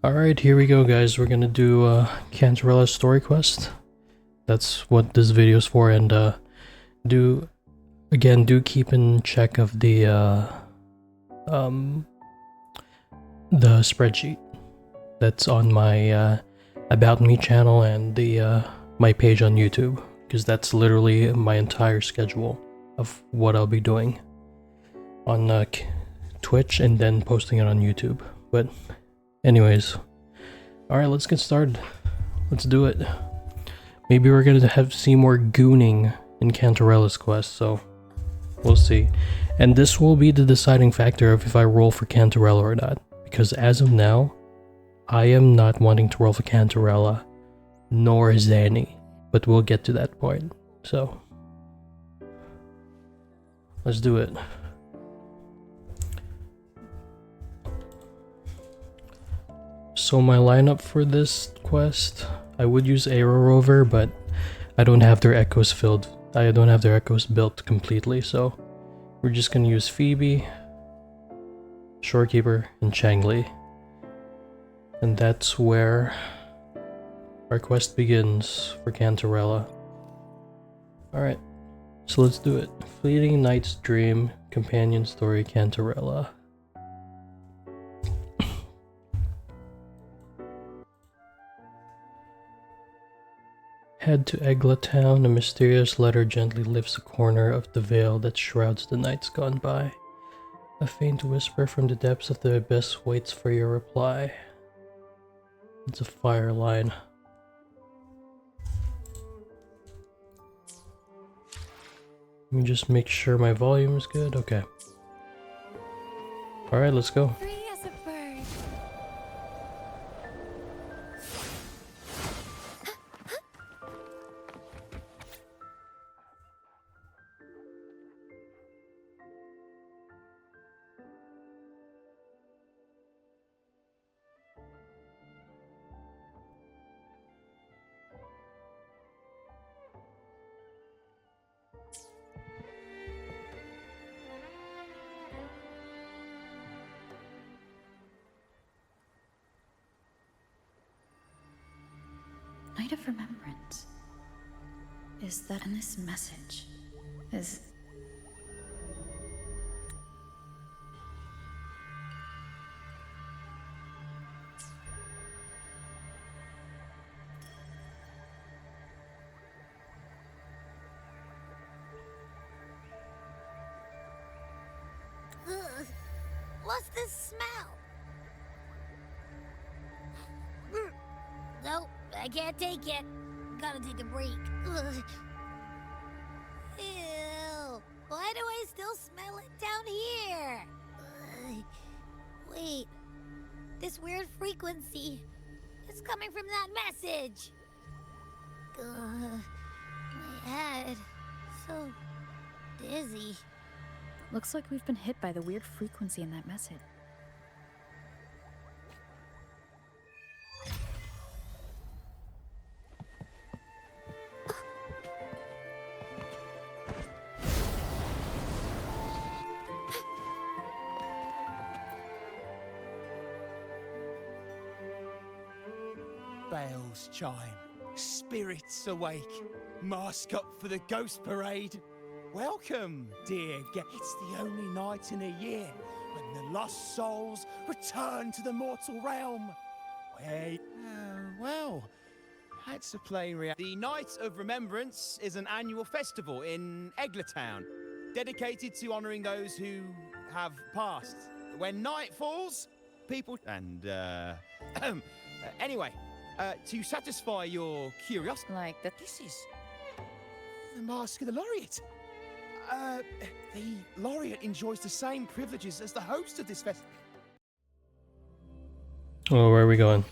Alright, here we go guys. We're gonna do Cantarella story quest. That's what this video is for, and do keep in check of um the spreadsheet that's on my About Me channel and the my page on YouTube, because that's literally my entire schedule of what I'll be doing on Twitch and then posting it on YouTube. But anyways, alright, let's get started. Let's do it. Maybe we're gonna see more gooning in Cantarella's quest, so we'll see. And this will be the deciding factor of if I roll for Cantarella or not, because as of now, I am not wanting to roll for Cantarella, nor Zanny, but we'll get to that point. So, let's do it. So my lineup for this quest, I would use Rover, but I don't have their echoes filled. I don't have their echoes built completely, so we're just gonna use Phoebe, Shorekeeper, and Changli. And that's where our quest begins for Cantarella. Alright, so let's do it. Fleeting Night's Dream, Companion Story, Cantarella. Head to Egla Town. A mysterious letter gently lifts a corner of the veil that shrouds the nights gone by. A faint whisper from the depths of the abyss waits for your reply. It's a fire line. Let me just make sure my volume is good. Okay. Alright, let's go. Night of Remembrance. Is that in this message? Is... Ugh. What's this smell? Nope, I can't take it. Gotta take a break. Ugh. Ew. Why do I still smell it down here? Ugh. Wait. This weird frequency. It's coming from that message. Ugh. My head. So dizzy. Looks like we've been hit by the weird frequency in that message. Bells chime, spirits awake, mask up for the ghost parade. Welcome, dear guest. It's the only night in a year when the lost souls return to the mortal realm. Wait, well, that's a plain reality. The Night of Remembrance is an annual festival in Eglatown, dedicated to honouring those who have passed. When night falls, people... And, anyway... to satisfy your curiosity... Like that. This is the Mask of the Laureate. The Laureate enjoys the same privileges as the host of this festival. Oh, where are we going?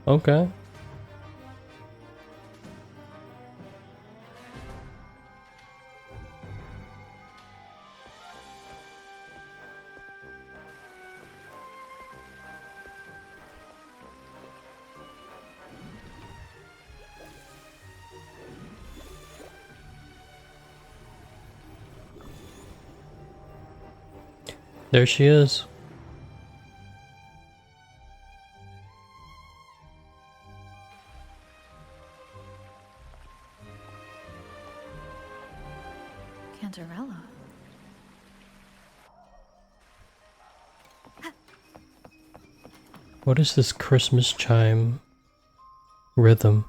Okay. There she is. Cantarella. What is this Christmas chime rhythm?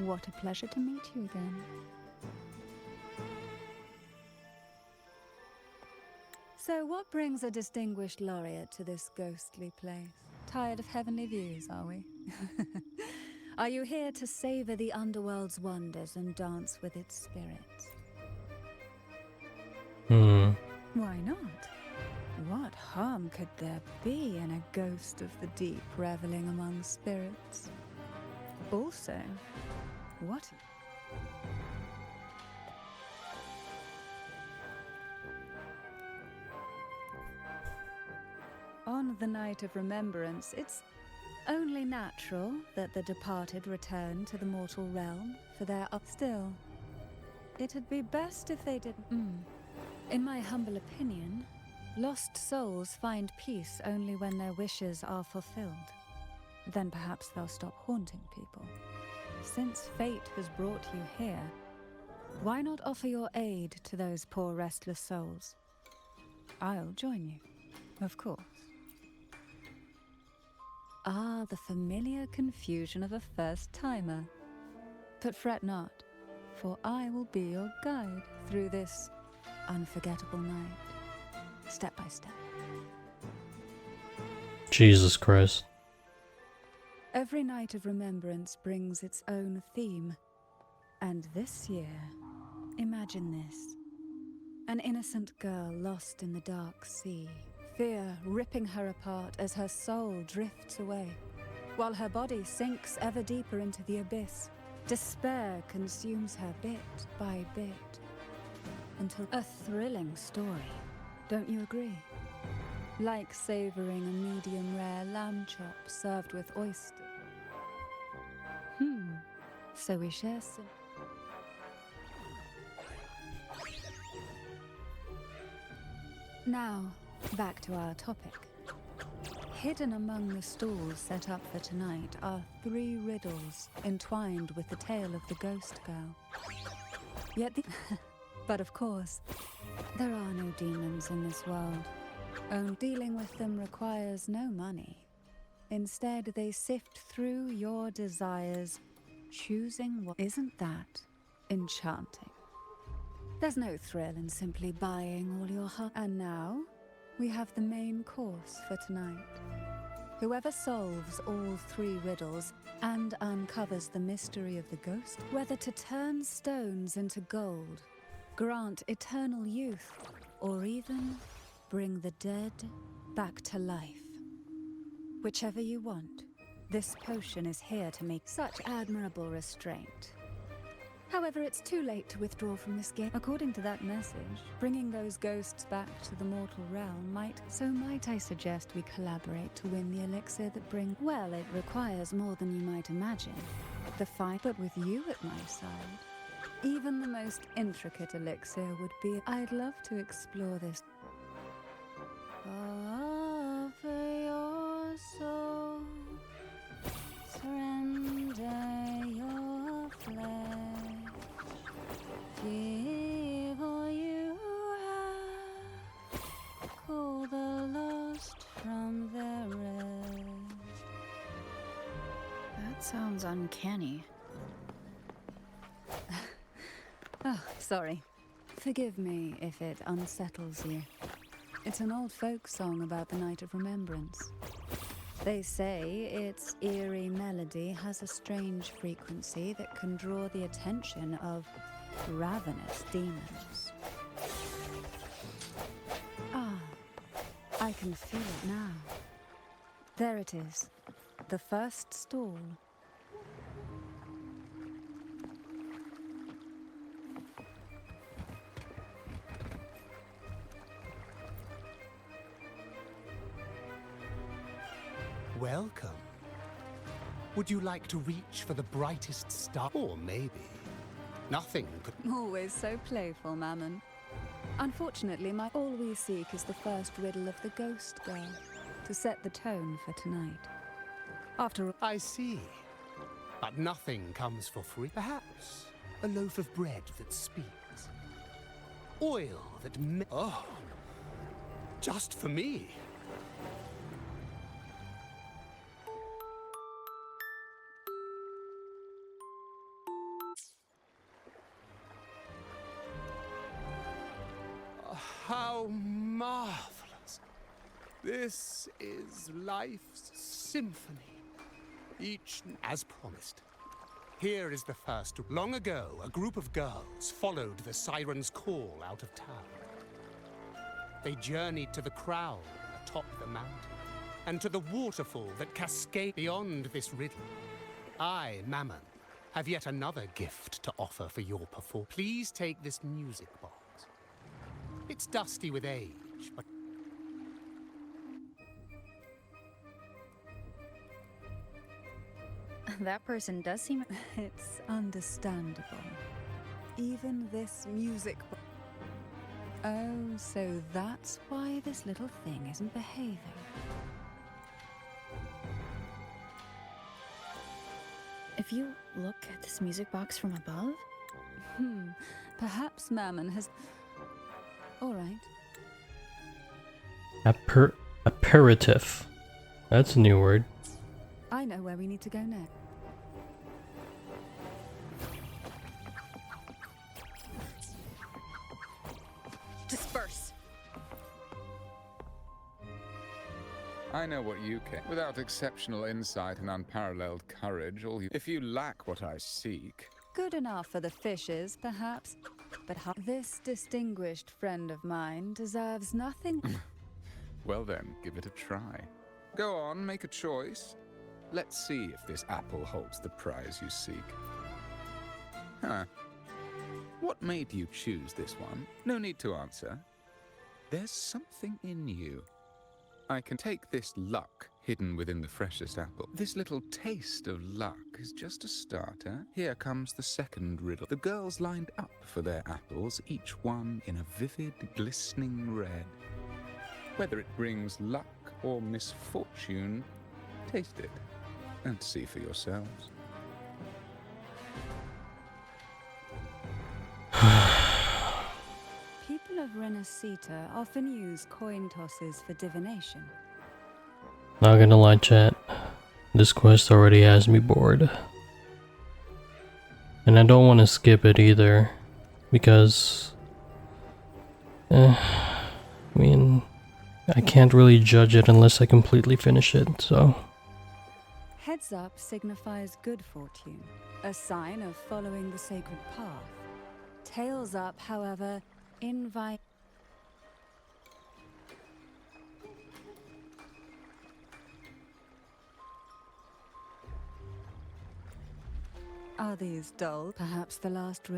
What a pleasure to meet you again. So what brings a distinguished laureate to this ghostly place? Tired of heavenly views, are we? Are you here to savor the underworld's wonders and dance with its spirits? Why not? What harm could there be in a ghost of the deep reveling among spirits? Also, what? On the night of remembrance, it's only natural that the departed return to the mortal realm for their Still, it'd be best if they didn't. In my humble opinion, lost souls find peace only when their wishes are fulfilled. Then perhaps they'll stop haunting people. Since fate has brought you here, why not offer your aid to those poor restless souls? I'll join you, of course. Ah, the familiar confusion of a first-timer. But fret not, for I will be your guide through this unforgettable night, step by step. Jesus Christ. Every night of remembrance brings its own theme. And this year, imagine this. An innocent girl lost in the dark sea, fear ripping her apart as her soul drifts away, while her body sinks ever deeper into the abyss. Despair consumes her bit by bit, until a thrilling story, don't you agree? Like savoring a medium-rare lamb chop served with oysters. So we share some. Now, back to our topic. Hidden among the stalls set up for tonight are 3 riddles entwined with the tale of the ghost girl. Yet but of course, there are no demons in this world. Dealing with them requires no money. Instead, they sift through your desires, choosing what isn't that enchanting. There's no thrill in simply buying all your heart. And now, we have the main course for tonight. Whoever solves all 3 riddles and uncovers the mystery of the ghost, whether to turn stones into gold, grant eternal youth, or even bring the dead back to life. Whichever you want, this potion is here to make such admirable restraint. However, it's too late to withdraw from this game. According to that message, bringing those ghosts back to the mortal realm might I suggest we collaborate to win the elixir that brings... Well, it requires more than you might imagine. The fight, but with you at my side, even the most intricate elixir would be... I'd love to explore this. Offer your soul, surrender your flesh, give all you have, call the lost from their rest. That sounds uncanny. Oh, sorry. Forgive me if it unsettles you. It's an old folk song about the night of remembrance. They say its eerie melody has a strange frequency that can draw the attention of ravenous demons. Ah, I can feel it now. There it is, the first stall. Welcome. Would you like to reach for the brightest star? Or maybe nothing could... Always so playful, Mammon. Unfortunately, all we seek is the first riddle of the Ghost Girl, to set the tone for tonight. After all... I see. But nothing comes for free. Perhaps a loaf of bread that speaks. Oil that oh, just for me. How marvelous. This is life's symphony. Each as promised. Here is the first. Long ago, a group of girls followed the siren's call out of town. They journeyed to the crown atop the mountain, and to the waterfall that cascades beyond this riddle. I, Mammon, have yet another gift to offer for your performance. Please take this music box. It's dusty with age, but... That person does seem... It's understandable. Even this music... Oh, so that's why this little thing isn't behaving. If you look at this music box from above... Perhaps Mammon has... All right. Aperitif. That's a new word. I know where we need to go next. Disperse! I know what you can. Without exceptional insight and unparalleled courage, if you lack what I seek... Good enough for the fishes, perhaps. But this distinguished friend of mine deserves nothing... Well then, give it a try. Go on, make a choice. Let's see if this apple holds the prize you seek. Huh. What made you choose this one? No need to answer. There's something in you. I can take this luck hidden within the freshest apple. This little taste of luck is just a starter. Here comes the second riddle. The girls lined up for their apples, each one in a vivid, glistening red. Whether it brings luck or misfortune, taste it and see for yourselves. People of Renacita often use coin tosses for divination. Not gonna lie, chat. This quest already has me bored. And I don't want to skip it either. Because... I mean... I can't really judge it unless I completely finish it, so... Heads up signifies good fortune, a sign of following the sacred path. Tails up, however, invite... Are these dull? Perhaps the last...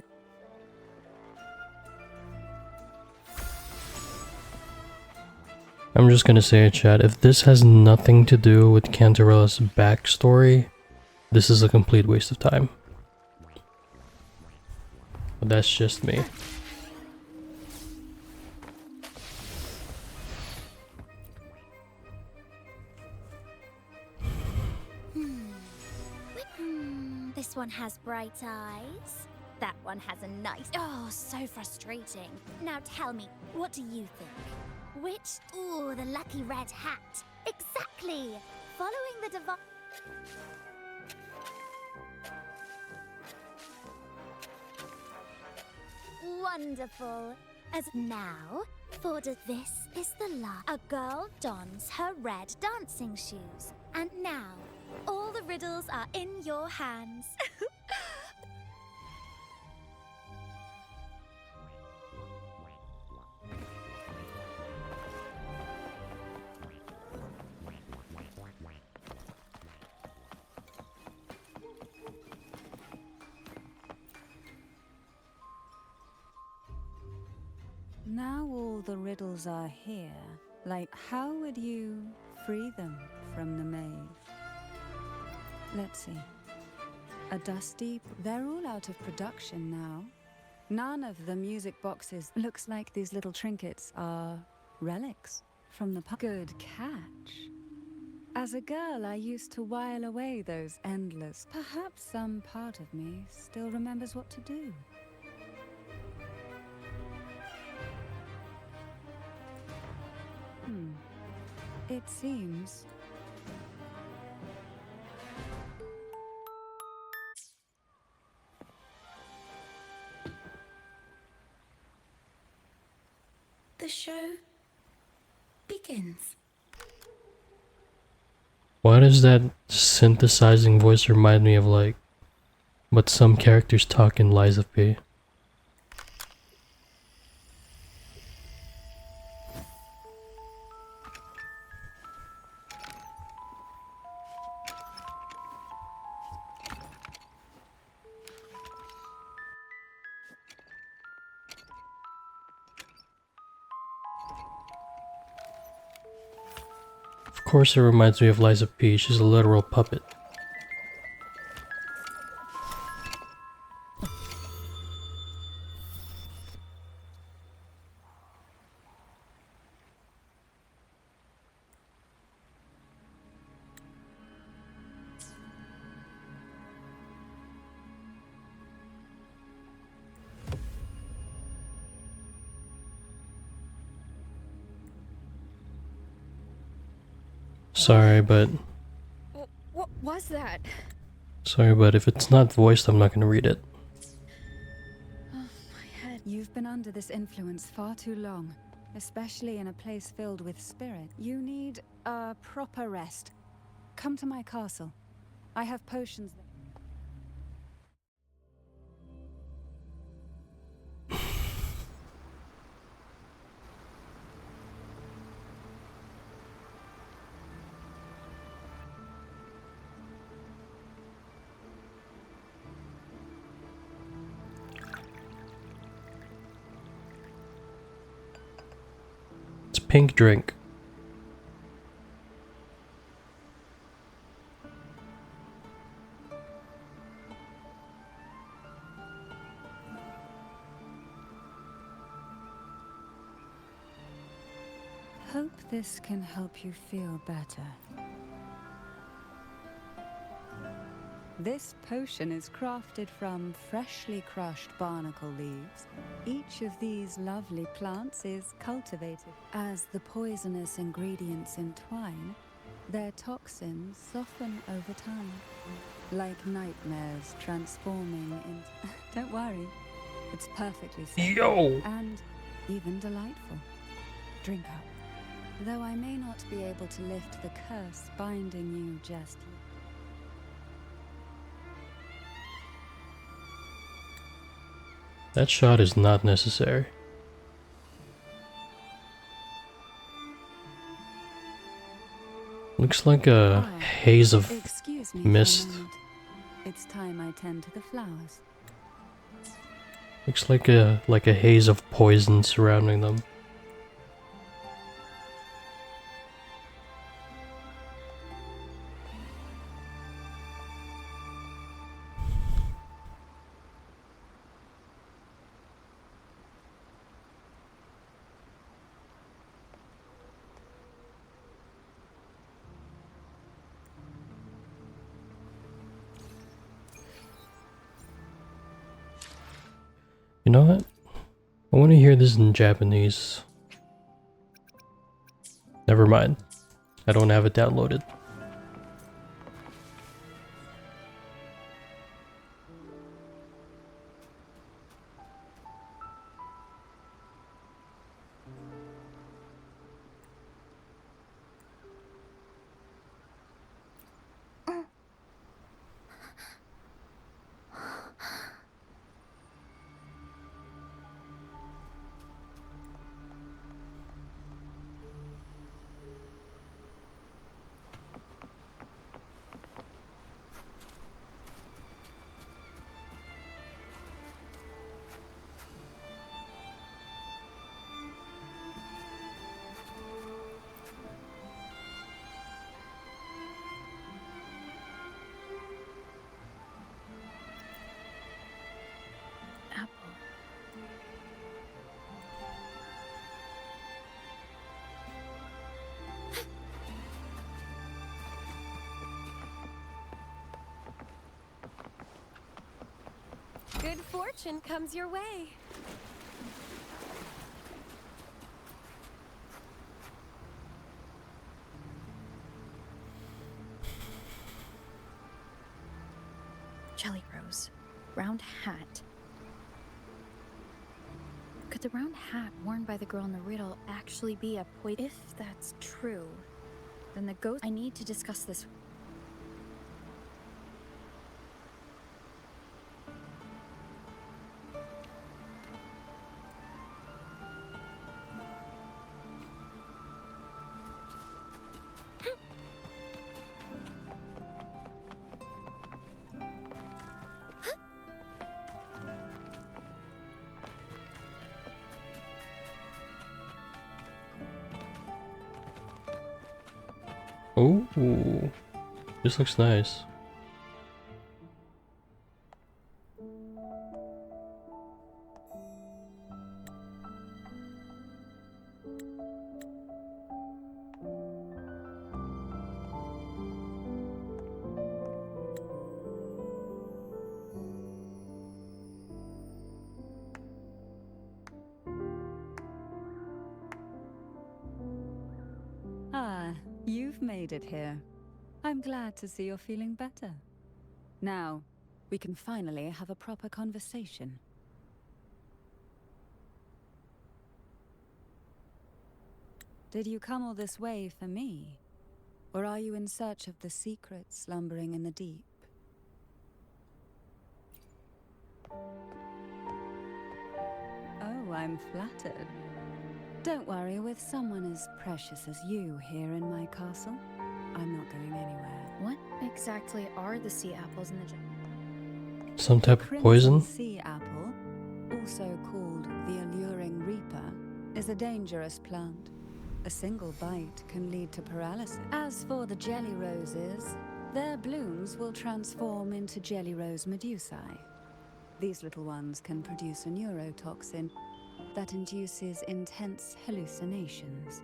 I'm just gonna say it, chat, if this has nothing to do with Cantarella's backstory, this is a complete waste of time. But that's just me. This one has bright eyes. That one has a nice... Oh, so frustrating. Now tell me, what do you think? Which... Ooh, the lucky red hat. Exactly! Following the divine... Wonderful. As now, for this is the luck. A girl dons her red dancing shoes. And now, all the riddles are in your hands. Now all the riddles are here. Like, how would you free them from the maze? Let's see. A dusty... They're all out of production now. None of the music boxes... Looks like these little trinkets are relics from the... Good catch. As a girl, I used to while away those endless... Perhaps some part of me still remembers what to do. It seems... The show begins. Why does that synthesizing voice remind me of like what some characters talk in Lies of P? Of course it reminds me of Lies of P, she's a literal puppet. Sorry, but What was that? if it's not voiced, I'm not gonna read it. Oh, my head. You've been under this influence far too long, especially in a place filled with spirit. You need a proper rest. Come to my castle. I have potions that... It's pink drink. Hope this can help you feel better. This potion is crafted from freshly crushed barnacle leaves. Each of these lovely plants is cultivated. As the poisonous ingredients entwine, their toxins soften over time, like nightmares transforming into... Don't worry, it's perfectly safe. Yo! And even delightful. Drink up. Though I may not be able to lift the curse binding you just yet. That shot is not necessary. Looks like a haze of Excuse me mist. for a moment. It's time I tend to the flowers. Looks like a haze of poison surrounding them. You know what? I want to hear this in Japanese. Never mind. I don't have it downloaded. fortune comes your way. Jelly Rose. Round hat. Could the round hat worn by the girl in the riddle actually be a poison? If that's true, then the ghost... I need to discuss this. Ooh, this looks nice. Ah, you've made it here. I'm glad to see you're feeling better. Now, we can finally have a proper conversation. Did you come all this way for me? Or are you in search of the secrets slumbering in the deep? Oh, I'm flattered. Don't worry, with someone as precious as you here in my castle, I'm not going anywhere. What exactly are the sea apples in the jungle? Some type of Crimson poison? sea apple, also called the alluring reaper, is a dangerous plant. A single bite can lead to paralysis. As for the jelly roses, their blooms will transform into jelly rose medusae. These little ones can produce a neurotoxin that induces intense hallucinations.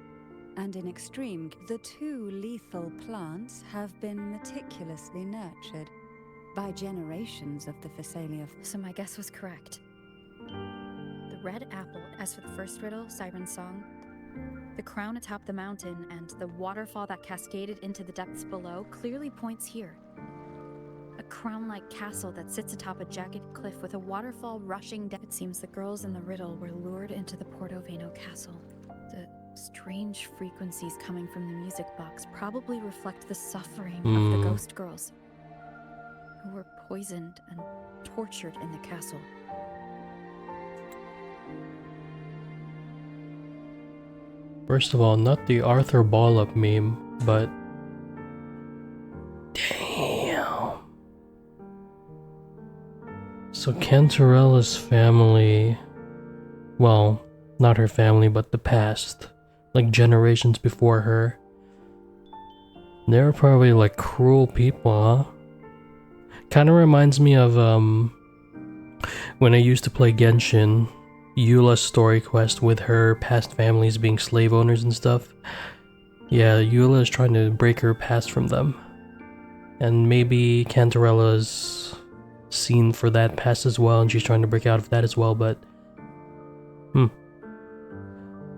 And in extreme, the two lethal plants have been meticulously nurtured by generations of the Phasalia. So my guess was correct. The red apple, as for the first riddle, Siren's song, the crown atop the mountain and the waterfall that cascaded into the depths below clearly points here. A crown-like castle that sits atop a jagged cliff with a waterfall rushing down. It seems the girls in the riddle were lured into the Portoveno castle. The strange frequencies coming from the music box probably reflect the suffering of the ghost girls, who were poisoned and tortured in the castle. First of all, not the Arthur Ball-up meme, but... Damn. So Cantarella's family... Well, not her family, but the past. Like generations before her. They were probably like cruel people, huh? Kinda reminds me of, when I used to play Genshin, Eula's story quest with her past families being slave owners and stuff. Yeah, Eula is trying to break her past from them. And maybe Cantarella's seen for that past as well, and she's trying to break out of that as well, but...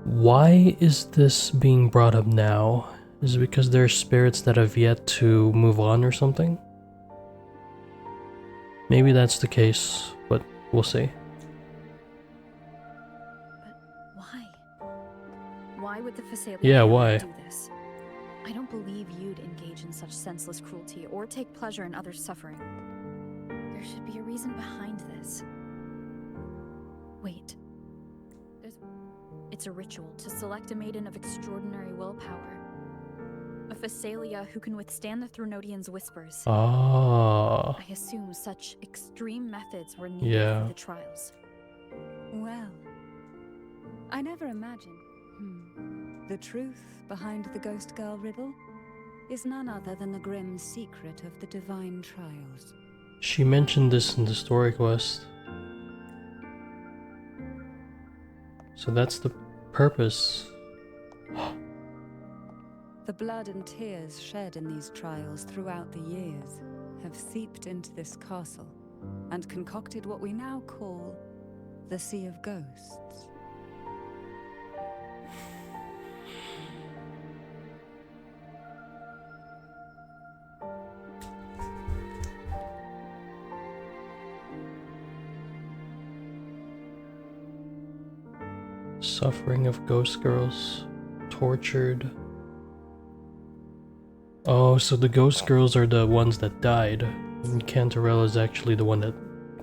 Why is this being brought up now? Is it because there are spirits that have yet to move on or something? Maybe that's the case, but we'll see. Why would the Phasalia why? do this? I don't believe you'd engage in such senseless cruelty or take pleasure in others' suffering. There should be a reason behind this. Wait. It's a ritual to select a maiden of extraordinary willpower. A Phasalia who can withstand the Threnodians' whispers. Ah. I assume such extreme methods were needed for the trials. Well, I never imagined. The truth behind the Ghost Girl riddle is none other than the grim secret of the divine trials. She mentioned this in the story quest. So that's the purpose. The blood and tears shed in these trials throughout the years have seeped into this castle, and concocted what we now call the Sea of Ghosts. Suffering of ghost girls. Tortured. Oh, so the ghost girls are the ones that died. And Cantarella is actually the one that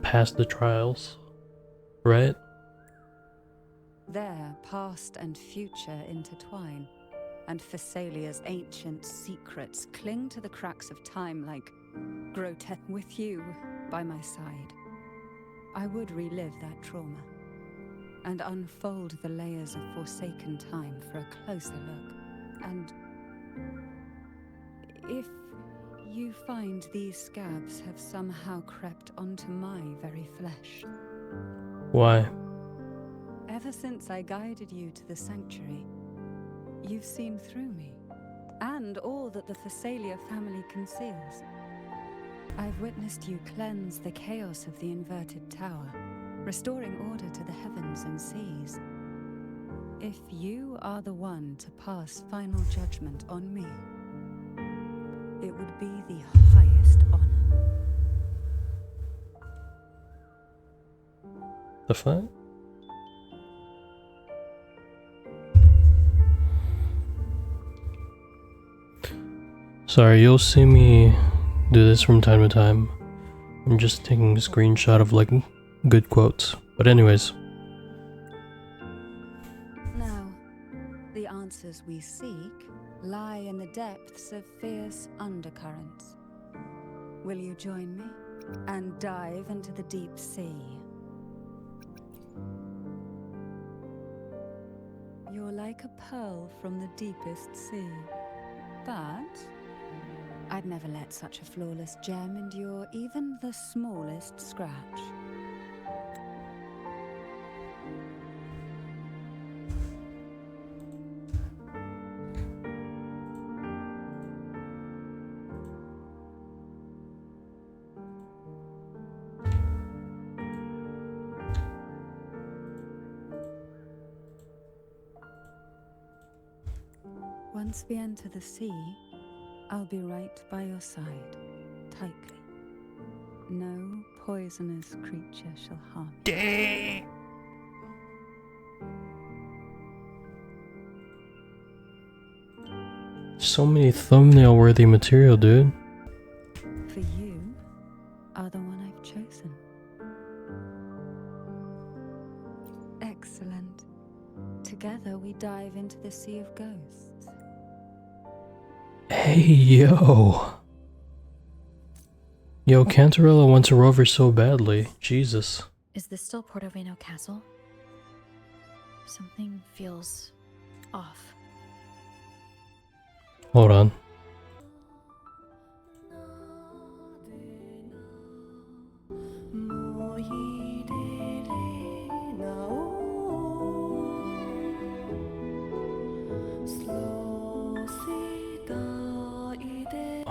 passed the trials. Right? There, past and future intertwine, and Thessalia's ancient secrets cling to the cracks of time like grotesque. With you by my side, I would relive that trauma and unfold the layers of forsaken time for a closer look. And if you find these scabs have somehow crept onto my very flesh. Why? Ever since I guided you to the sanctuary, you've seen through me, and all that the Thessalia family conceals. I've witnessed you cleanse the chaos of the inverted tower, restoring order to the heavens and seas. If you are the one to pass final judgment on me, it would be the highest honor. The fuck? Sorry, you'll see me do this from time to time. I'm just taking a screenshot of like good quotes. But anyways. Now, the answers we seek lie in the depths of fierce undercurrents. Will you join me and dive into the deep sea? You're like a pearl from the deepest sea, but I'd never let such a flawless gem endure even the smallest scratch. Once we enter the sea, I'll be right by your side, tightly. No poisonous creature shall harm you. So many thumbnail-worthy material, dude. For you are the one I've chosen. Excellent. Together we dive into the Sea of Ghosts. Hey, yo. Yo, Cantarella wants a rover so badly. Jesus. Is this still Portovino Castle? Something feels off. Hold on.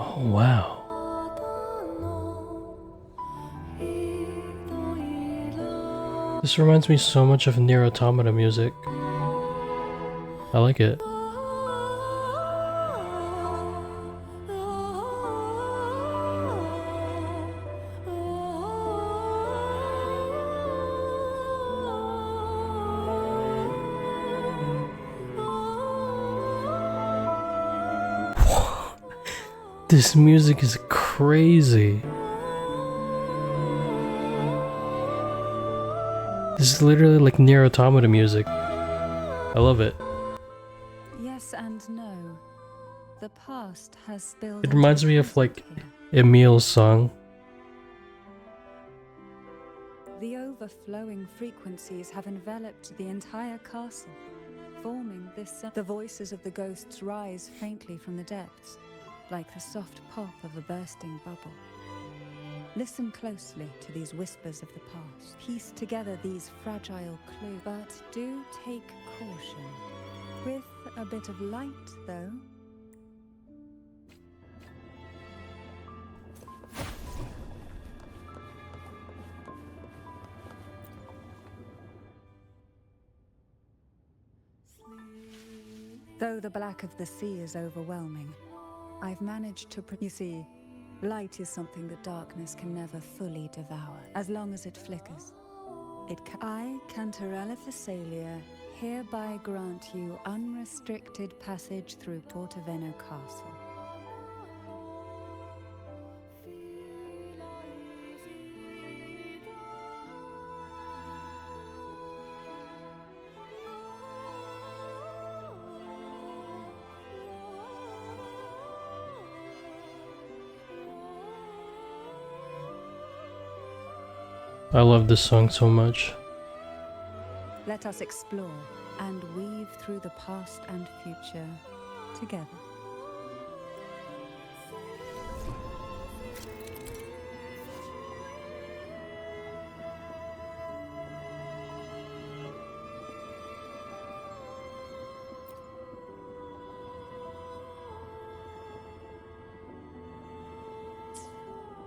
Oh, wow. This reminds me so much of Nier Automata music. I like it. This music is crazy. This is literally like Nier Automata music. I love it. Yes and no. The past has spilled. It reminds into me the of like present here. Emil's song. The overflowing frequencies have enveloped the entire castle, forming this. The voices of the ghosts rise faintly from the depths, like the soft pop of a bursting bubble. Listen closely to these whispers of the past. Piece together these fragile clues, but do take caution. With a bit of light, though. Though the black of the sea is overwhelming, I've managed to you see, light is something that darkness can never fully devour, as long as it flickers. I, Cantarella Companion, hereby grant you unrestricted passage through Portoveno Castle. I love this song so much. Let us explore and weave through the past and future together.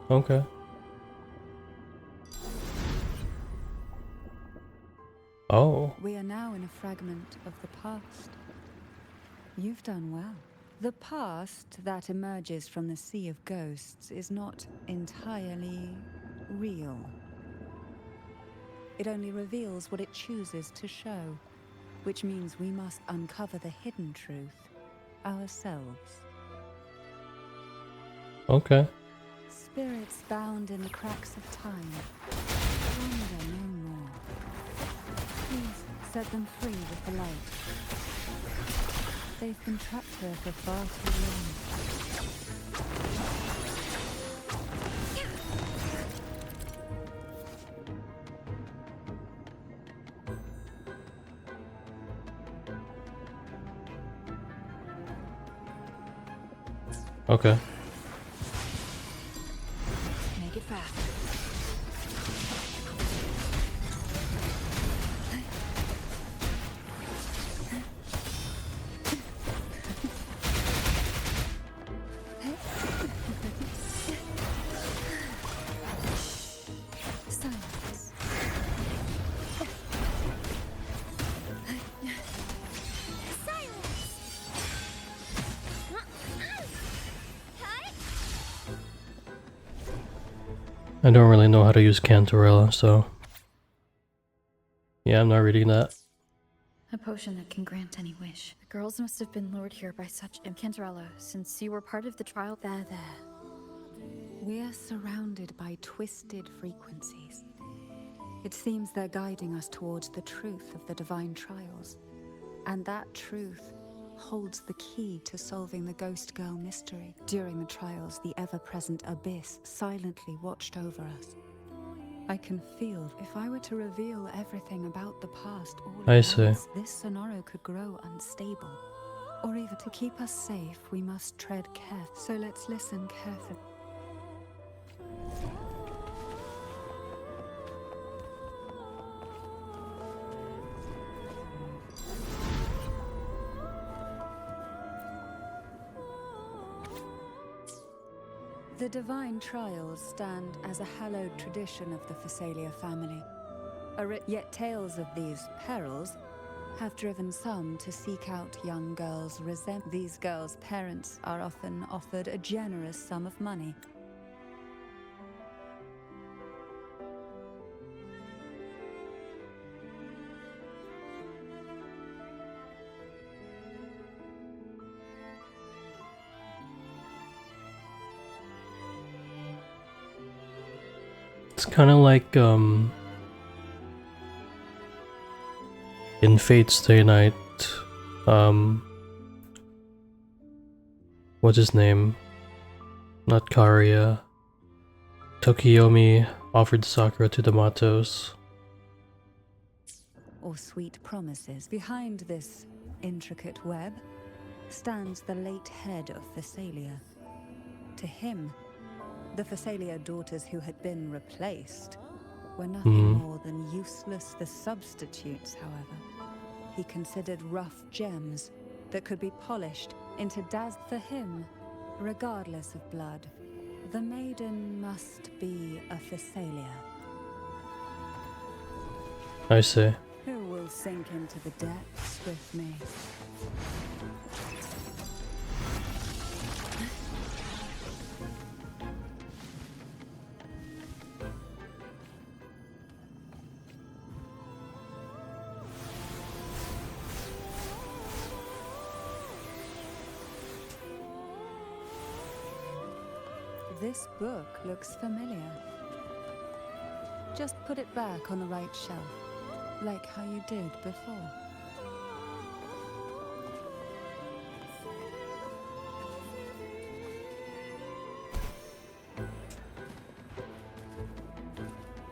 Okay. Oh. We are now in a fragment of the past. You've done well. The past that emerges from the Sea of Ghosts is not entirely real. It only reveals what it chooses to show, which means we must uncover the hidden truth ourselves. Okay. Spirits bound in the cracks of time wander no more. Please set them free with the light. They've been trapped here for far too long. Okay. Make it fast. Silence. I don't really know how to use Cantarella, so yeah, I'm not reading that. A potion that can grant any wish. The girls must have been lured here by such Cantarella, since you were part of the trial. There. We are surrounded by twisted frequencies. It seems they're guiding us towards the truth of the divine trials. And that truth holds the key to solving the Ghost Girl mystery. During the trials, the ever-present abyss silently watched over us. I can feel if I were to reveal everything about the past all I at see. once, this scenario could grow unstable. Or even to keep us safe, we must tread carefully. So let's listen carefully. The divine trials stand as a hallowed tradition of the Phasalia family. Yet tales of these perils have driven some to seek out young girls' resentment. These girls' parents are often offered a generous sum of money. It's kind of like in Fate's Stay Night, what's his name? Not Karia. Tokiyomi offered Sakura to the Matos. Or sweet promises. Behind this intricate web stands the late head of Phasalia. To him, the Phasalia daughters who had been replaced were nothing more than useless. The substitutes, however, he considered rough gems that could be polished into for him, regardless of blood. The maiden must be a Phasalia. I see. Who will sink into the depths with me? This book looks familiar. Just put it back on the right shelf, like how you did before.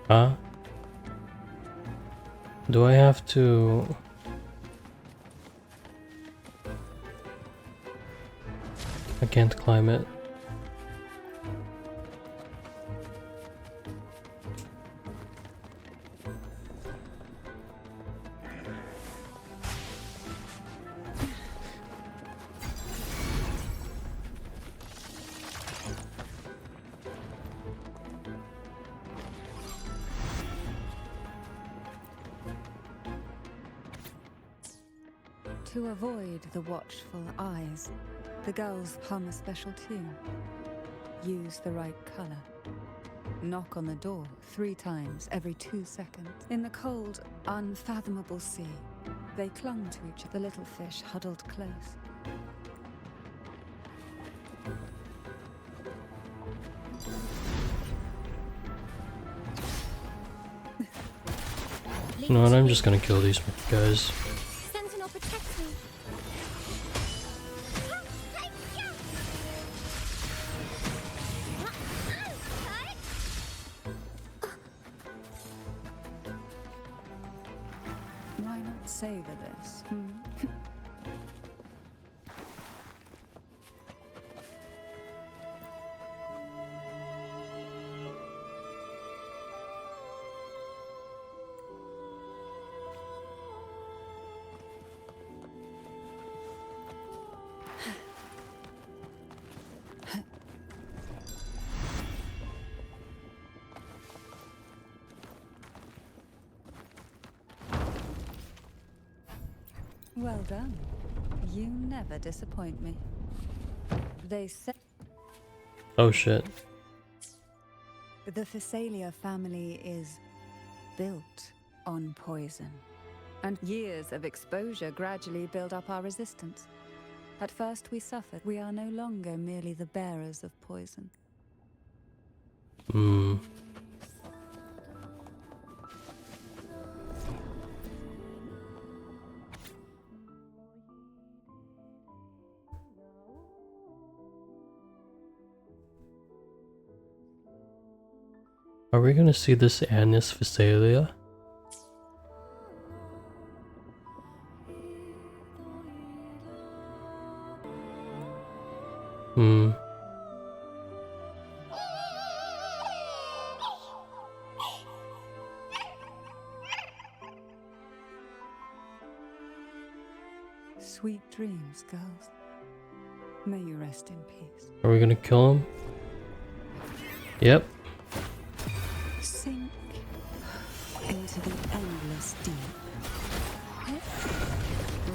Huh? Do I have to... I can't climb it. To avoid the watchful eyes, the girls hum a special tune. Use the right color. Knock on the door 3 times every 2 seconds. In the cold, unfathomable sea, they clung to each other, the little fish huddled close. You know what, I'm just gonna kill these guys. Sentinel, protect me. Why not savor this? Well done. You never disappoint me. They say Oh shit. the Phasalia family is built on poison. And years of exposure gradually build up our resistance. At first we suffered. We are no longer merely the bearers of poison. Hmm. Are we gonna see this Anis Phasalia? Hmm. Sweet dreams, girls. May you rest in peace. Are we gonna kill him? Yep. Sink into the endless deep.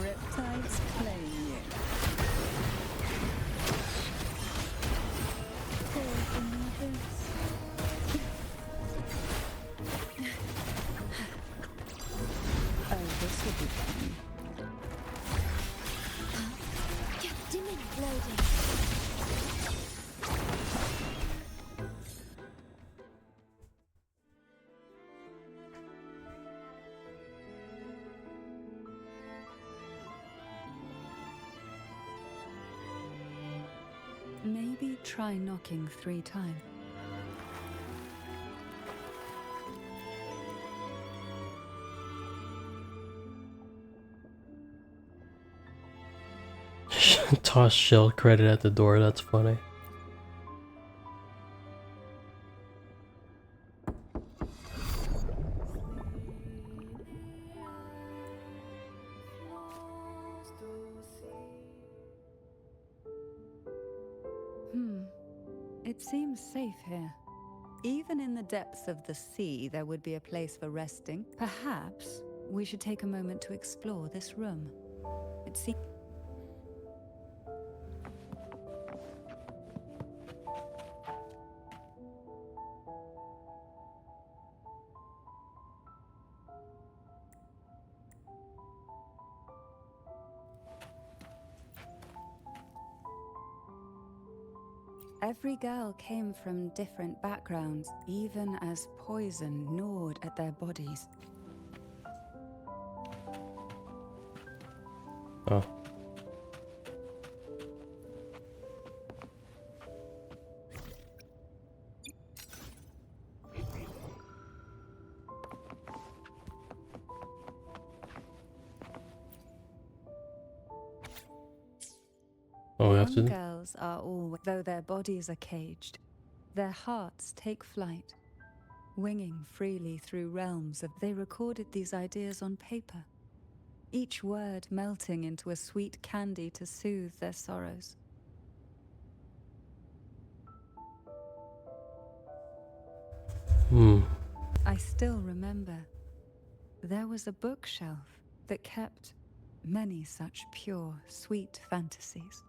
Riptides claim you. Poison abyss. Oh, this will be fun. Dimming, loading. Maybe try knocking 3 times. Toss shell credit at the door, that's funny. It seems safe here. Even in the depths of the sea, there would be a place for resting. Perhaps we should take a moment to explore this room. It seems... Every girl came from different backgrounds, even as poison gnawed at their bodies. Oh. Oh, we have Young to. girls are all, though their bodies are caged, their hearts take flight, winging freely through realms of. They recorded these ideas on paper, each word melting into a sweet candy to soothe their sorrows. I still remember. There was a bookshelf that kept many such pure, sweet fantasies.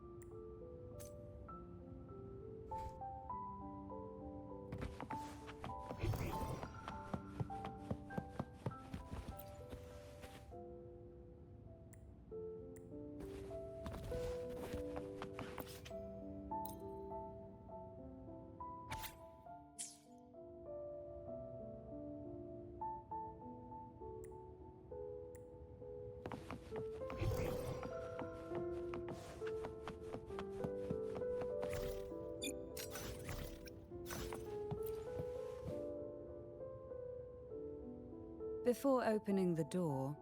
Before opening the door,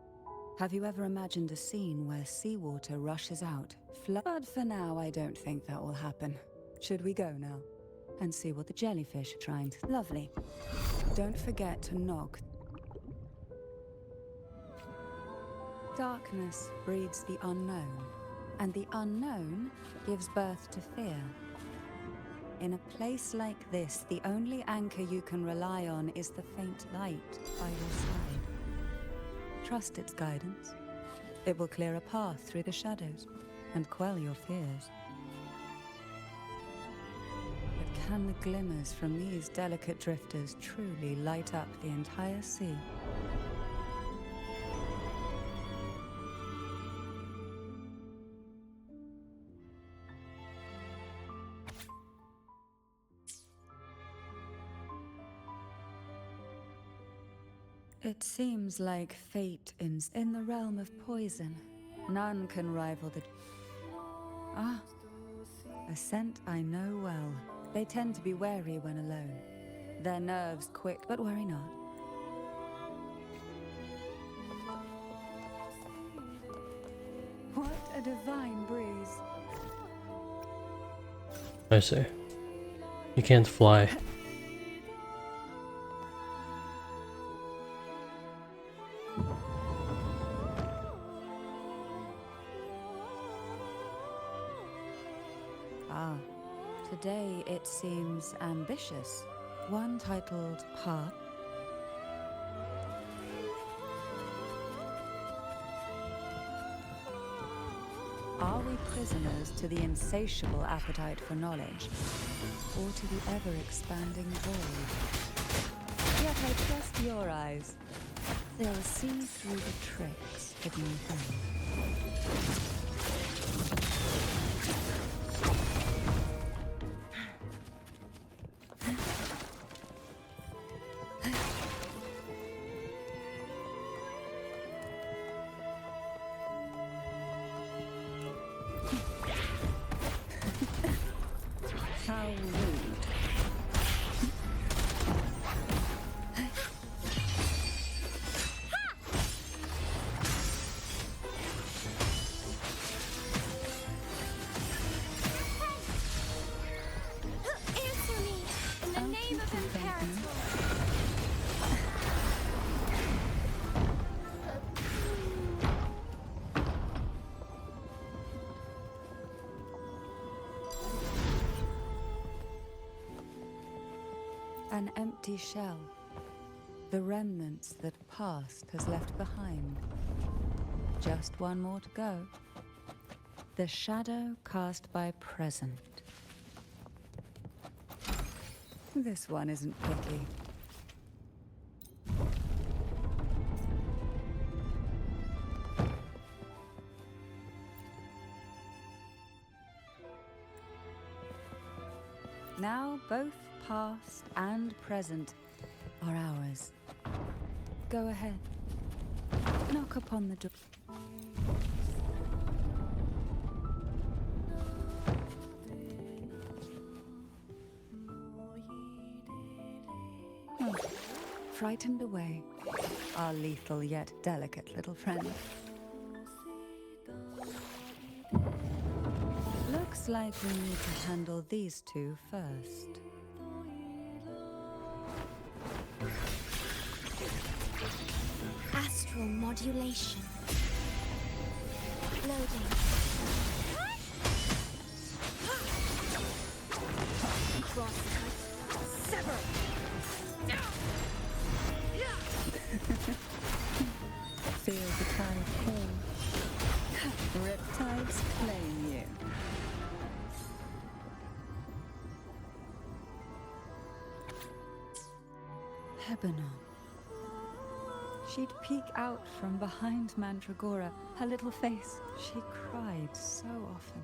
have you ever imagined a scene where seawater rushes out? But for now, I don't think that will happen. Should we go now? And see what the jellyfish are trying to... Lovely. Don't forget to knock. Darkness breeds the unknown, and the unknown gives birth to fear. In a place like this, the only anchor you can rely on is the faint light by your side. Trust its guidance. It will clear a path through the shadows and quell your fears. But can the glimmers from these delicate drifters truly light up the entire sea? It seems like fate in the realm of poison. None can rival the... Ah, a scent I know well. They tend to be wary when alone. Their nerves quick, but worry not. What a divine breeze. I see. You can't fly. Ah, today it seems ambitious. One titled Heart. Are we prisoners to the insatiable appetite for knowledge, or to the ever-expanding void? Yet I trust your eyes. They'll see through the tricks hidden within. How rude. Answer me in the name of Imperator. An empty shell. The remnants that past has left behind. Just one more to go. The shadow cast by present. This one isn't picky. Now both past and present are ours. Go ahead. Knock upon the door. Oh, frightened away, our lethal yet delicate little friend. Looks like we need to handle these two first. Astral modulation. Loading. Cross. Sever. Feel the tide pull. Riptides claim you. Hebenon. She'd peek out from behind Mandragora, her little face. She cried so often.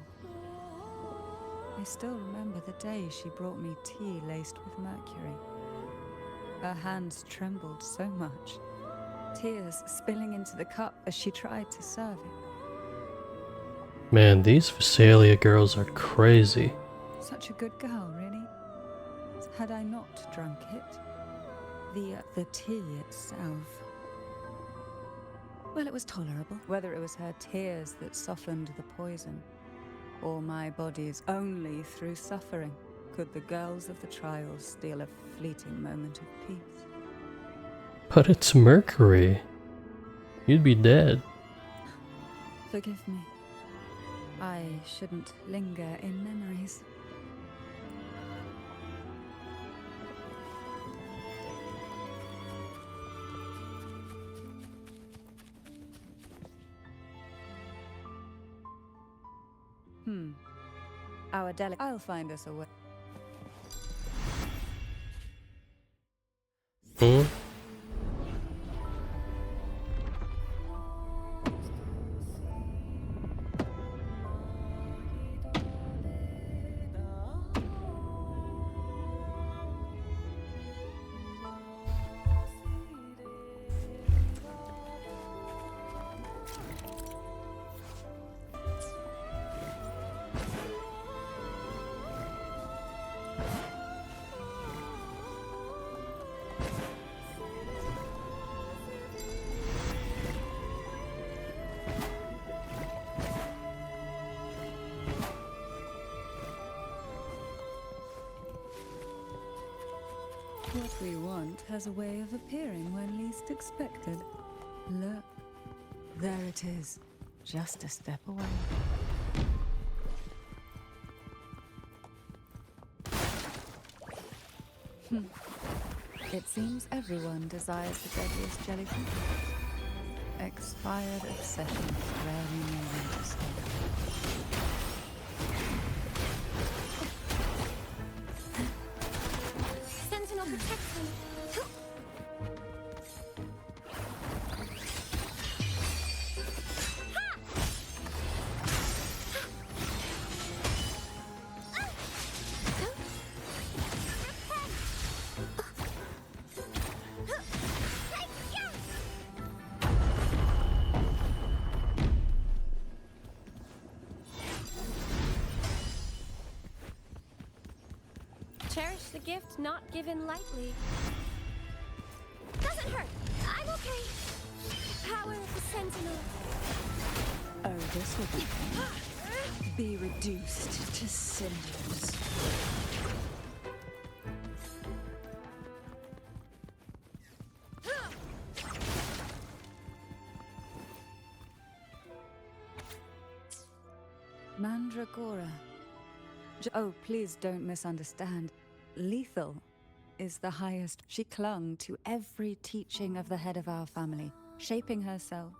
I still remember the day she brought me tea laced with mercury. Her hands trembled so much, tears spilling into the cup as she tried to serve it. Man, these Visalia girls are crazy. Such a good girl, really. Had I not drunk it, the tea itself, well, it was tolerable. Whether it was her tears that softened the poison, or my body's only through suffering, could the girls of the trials steal a fleeting moment of peace. But it's mercury. You'd be dead. Forgive me. I shouldn't linger in memories. Our delicate. I'll find us a way. Hmm? What we want has a way of appearing when least expected. Look, there it is, just a step away. It seems everyone desires the deadliest jellyfish. Expired obsessions rarely know when to stop. Sentinel protects me. Cherish the gift not given lightly. Doesn't hurt. I'm okay. Power of the Sentinel. Oh, this will be fun. Be reduced to cinders. Mandragora. Oh, please don't misunderstand. Lethal is the highest. She clung to every teaching of the head of our family, shaping herself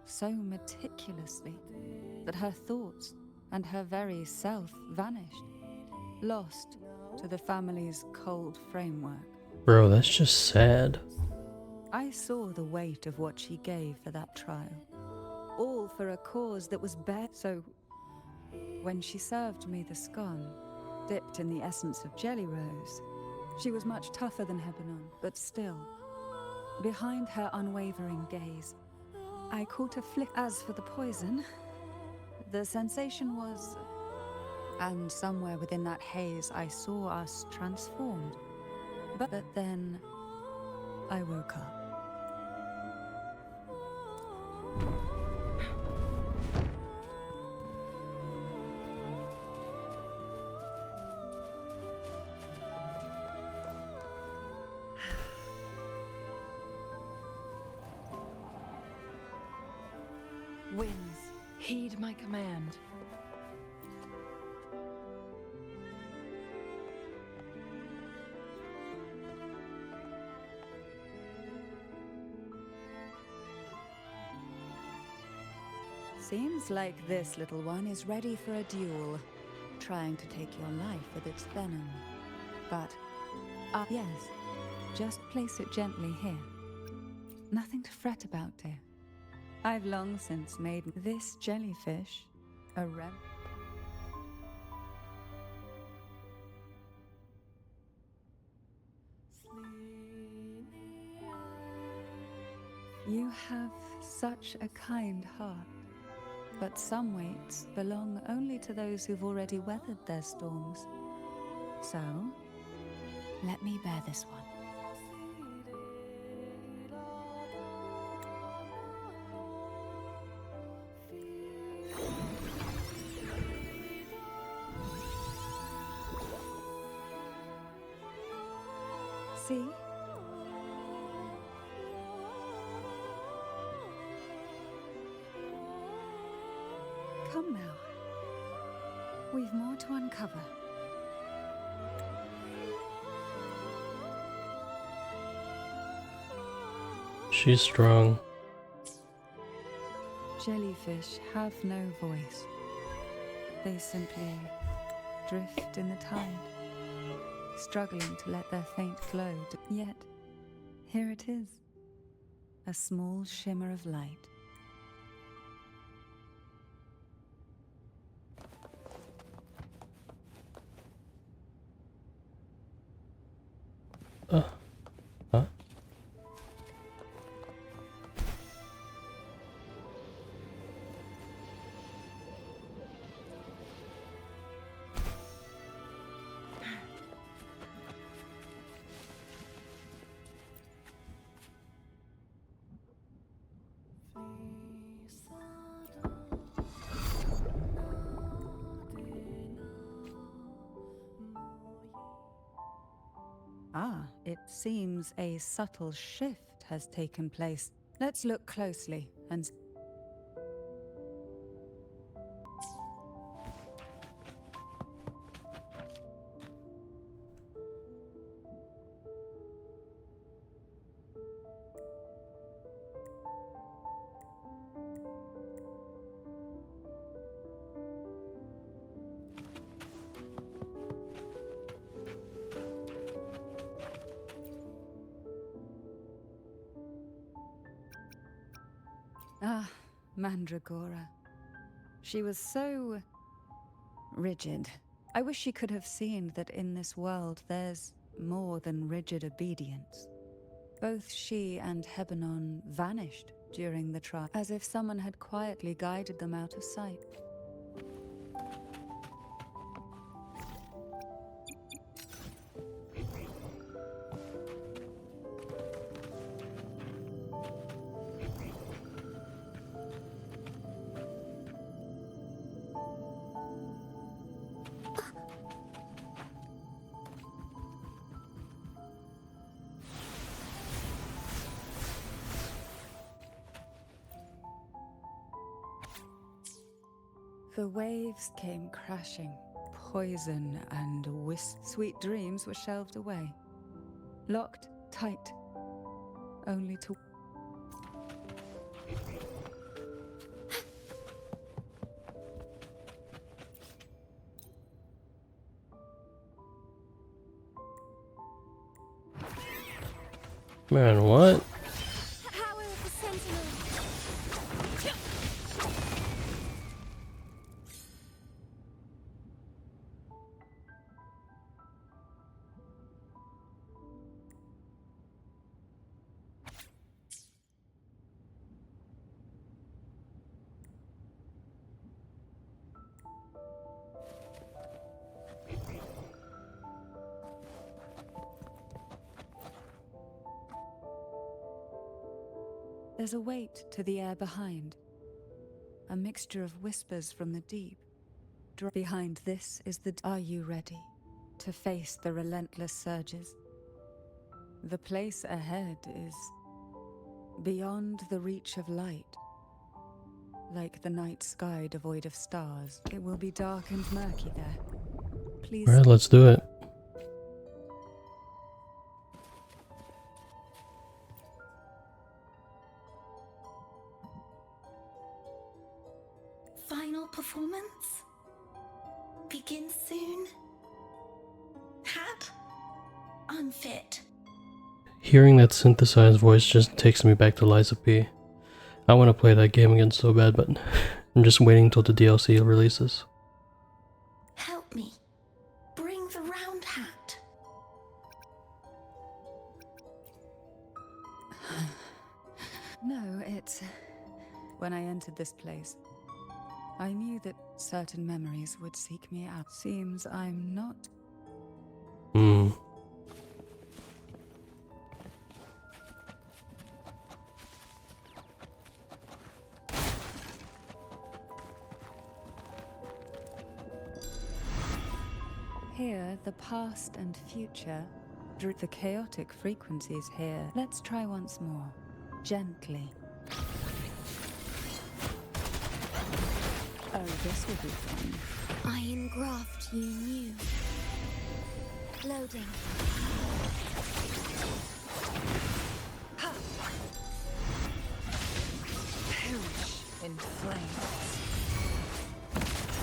so meticulously that her thoughts and her very self vanished, lost to the family's cold framework. Bro, that's just sad. I saw the weight of what she gave for that trial, all for a cause that was bare. So when she served me the scone, dipped in the essence of jelly rose. She was much tougher than Hebanon, but still, behind her unwavering gaze, I caught a flick. As for the poison, the sensation was... And somewhere within that haze, I saw us transformed. But then, I woke up. Winds, heed my command. Seems like this little one is ready for a duel, trying to take your life with its venom. But, yes, just place it gently here. Nothing to fret about, dear. I've long since made this jellyfish a You have such a kind heart. But some weights belong only to those who've already weathered their storms. So, let me bear this one. See? Come now. We've more to uncover. She's strong. Jellyfish have no voice. They simply drift in the tide, struggling to let their faint glow. Yet, here it is, a small shimmer of light. Huh? Ah, it seems a subtle shift has taken place. Let's look closely and... Ah, Mandragora. She was so... rigid. I wish she could have seen that in this world there's more than rigid obedience. Both she and Hebanon vanished during the trial, as if someone had quietly guided them out of sight. The waves came crashing. Poison and sweet dreams were shelved away. Locked tight. Only to... Man, what? Power of the Sentinel! There's a weight to the air behind. A mixture of whispers from the deep. Behind this is the... Are you ready to face the relentless surges? The place ahead is beyond the reach of light. Like the night sky devoid of stars, it will be dark and murky there. Please. Alright, let's do it. Final performance? Begin soon? Hat? Unfit. Hearing that synthesized voice just takes me back to Liza P. I want to play that game again so bad, but I'm just waiting till the DLC releases. Help me. Bring the round hat. No, it's... When I entered this place, I knew that certain memories would seek me out. Seems I'm not... Here, the past and future drew the chaotic frequencies here. Let's try once more. Gently. Oh, this will be fun. I engraft you new. Loading. Perish in flames.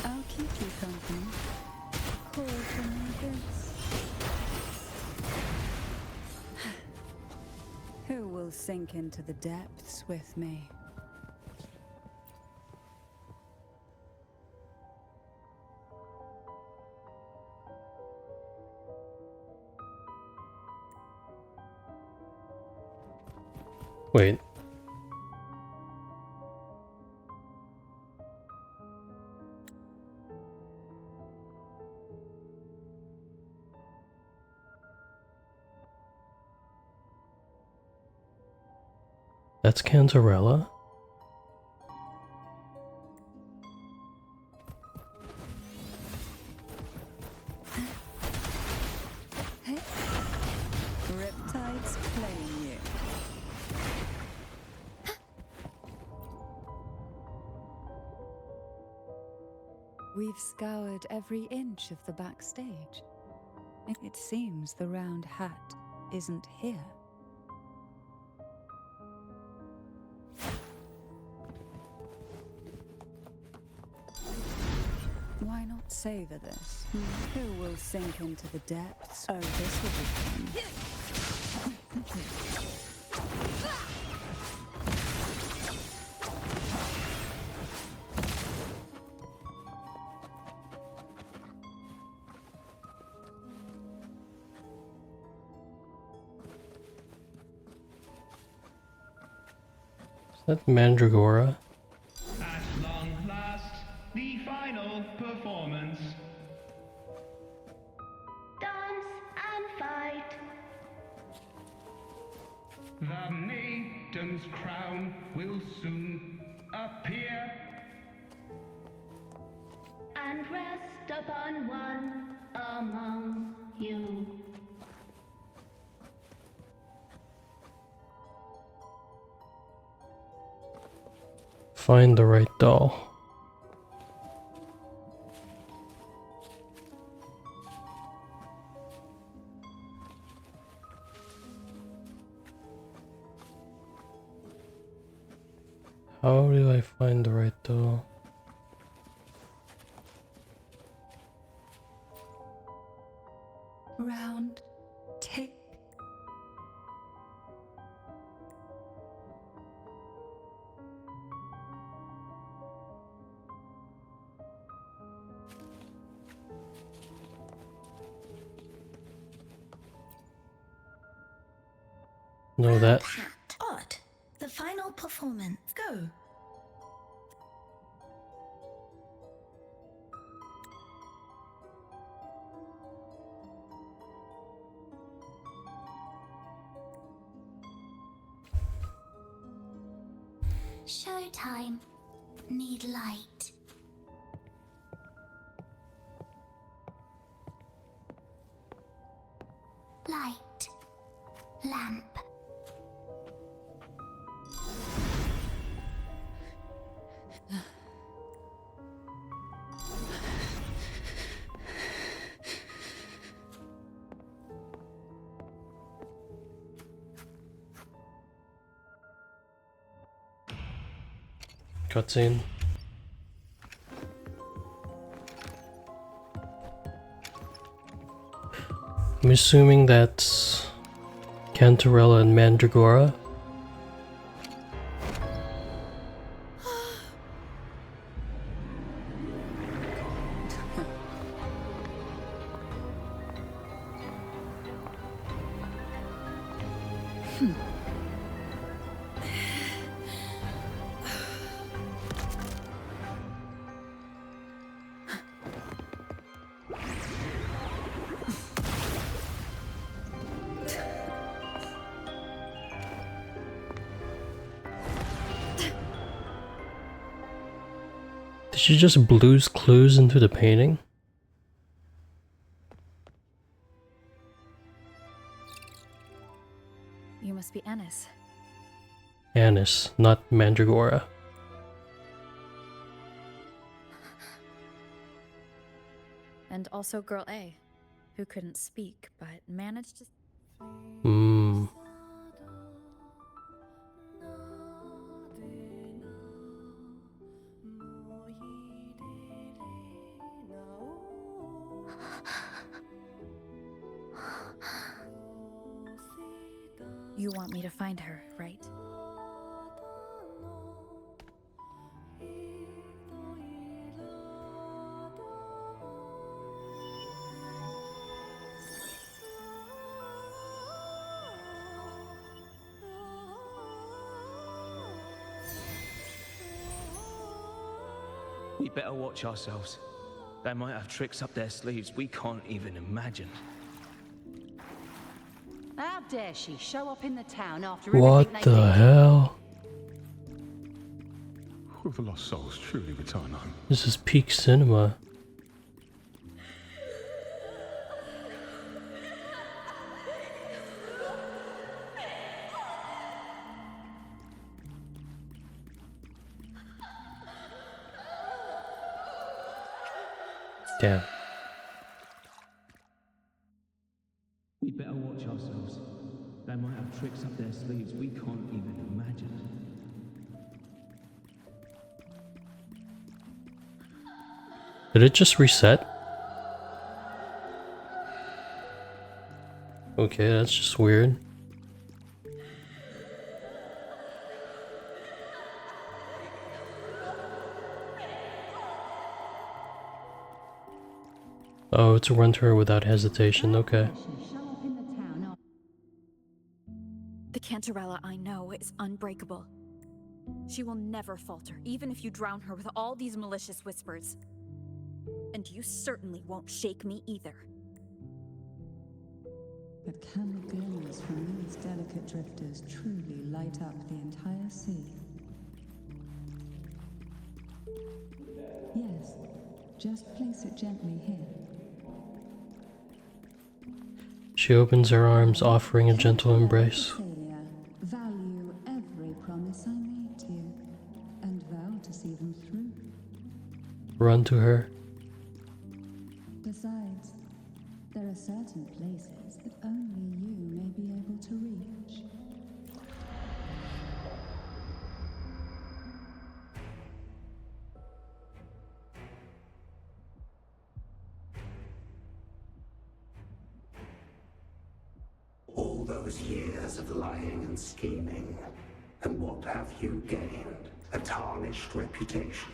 I'll keep you company. Call from the abyss. Who will sink into the depths with me? Wait. That's Cantarella? Hey. Riptide's playing you. We've scoured every inch of the backstage. It seems the round hat isn't here. Why not savor this? Who will sink into the depths? Oh, this will be fun. Is that Mandragora? At long last, the final performance. Dance and fight. The maiden's crown will soon appear. And rest upon one among you. Find the right doll. How do I find the right doll? Round, tick. No, that. Hat. Odd. The final performance. Go. Showtime. Need light. Light. Lamp. Cutscene. I'm assuming that's Cantarella and Mandragora. Did she just Blue's Clues into the painting? You must be Ennis. Annis, not Mandragora. And also Girl A, who couldn't speak but managed to. Hmm. You want me to find her, right? We better watch ourselves. They might have tricks up their sleeves we can't even imagine. How dare she show up in the town after What everything the they did? hell? Will the lost souls truly return home? This is peak cinema. Damn. We better watch ourselves. They might have tricks up their sleeves we can't even imagine. Did it just reset? Okay, that's just weird. Oh, it's run to her without hesitation, okay. The Cantarella I know is unbreakable. She will never falter, even if you drown her with all these malicious whispers. And you certainly won't shake me either. But can the glimmers from these delicate drifters truly light up the entire sea? Yes, just place it gently here. She opens her arms, offering a gentle embrace. Failure, value every promise I made to you, and vow to see them through. Run to her. Besides, there are certain places that only you may be able to reach. All those years of lying and scheming, and what have you gained? A tarnished reputation.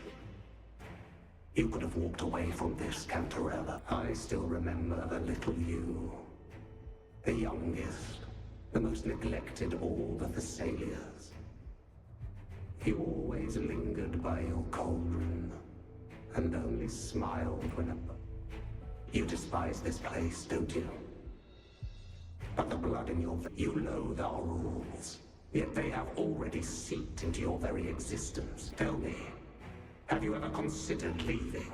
You could have walked away from this, Cantarella. I still remember the little you. The youngest, the most neglected of all the Thessalias. You always lingered by your cauldron, and only smiled when You despise this place, don't you? But the blood in your you loathe our rules. Yet they have already seeped into your very existence. Tell me, have you ever considered leaving?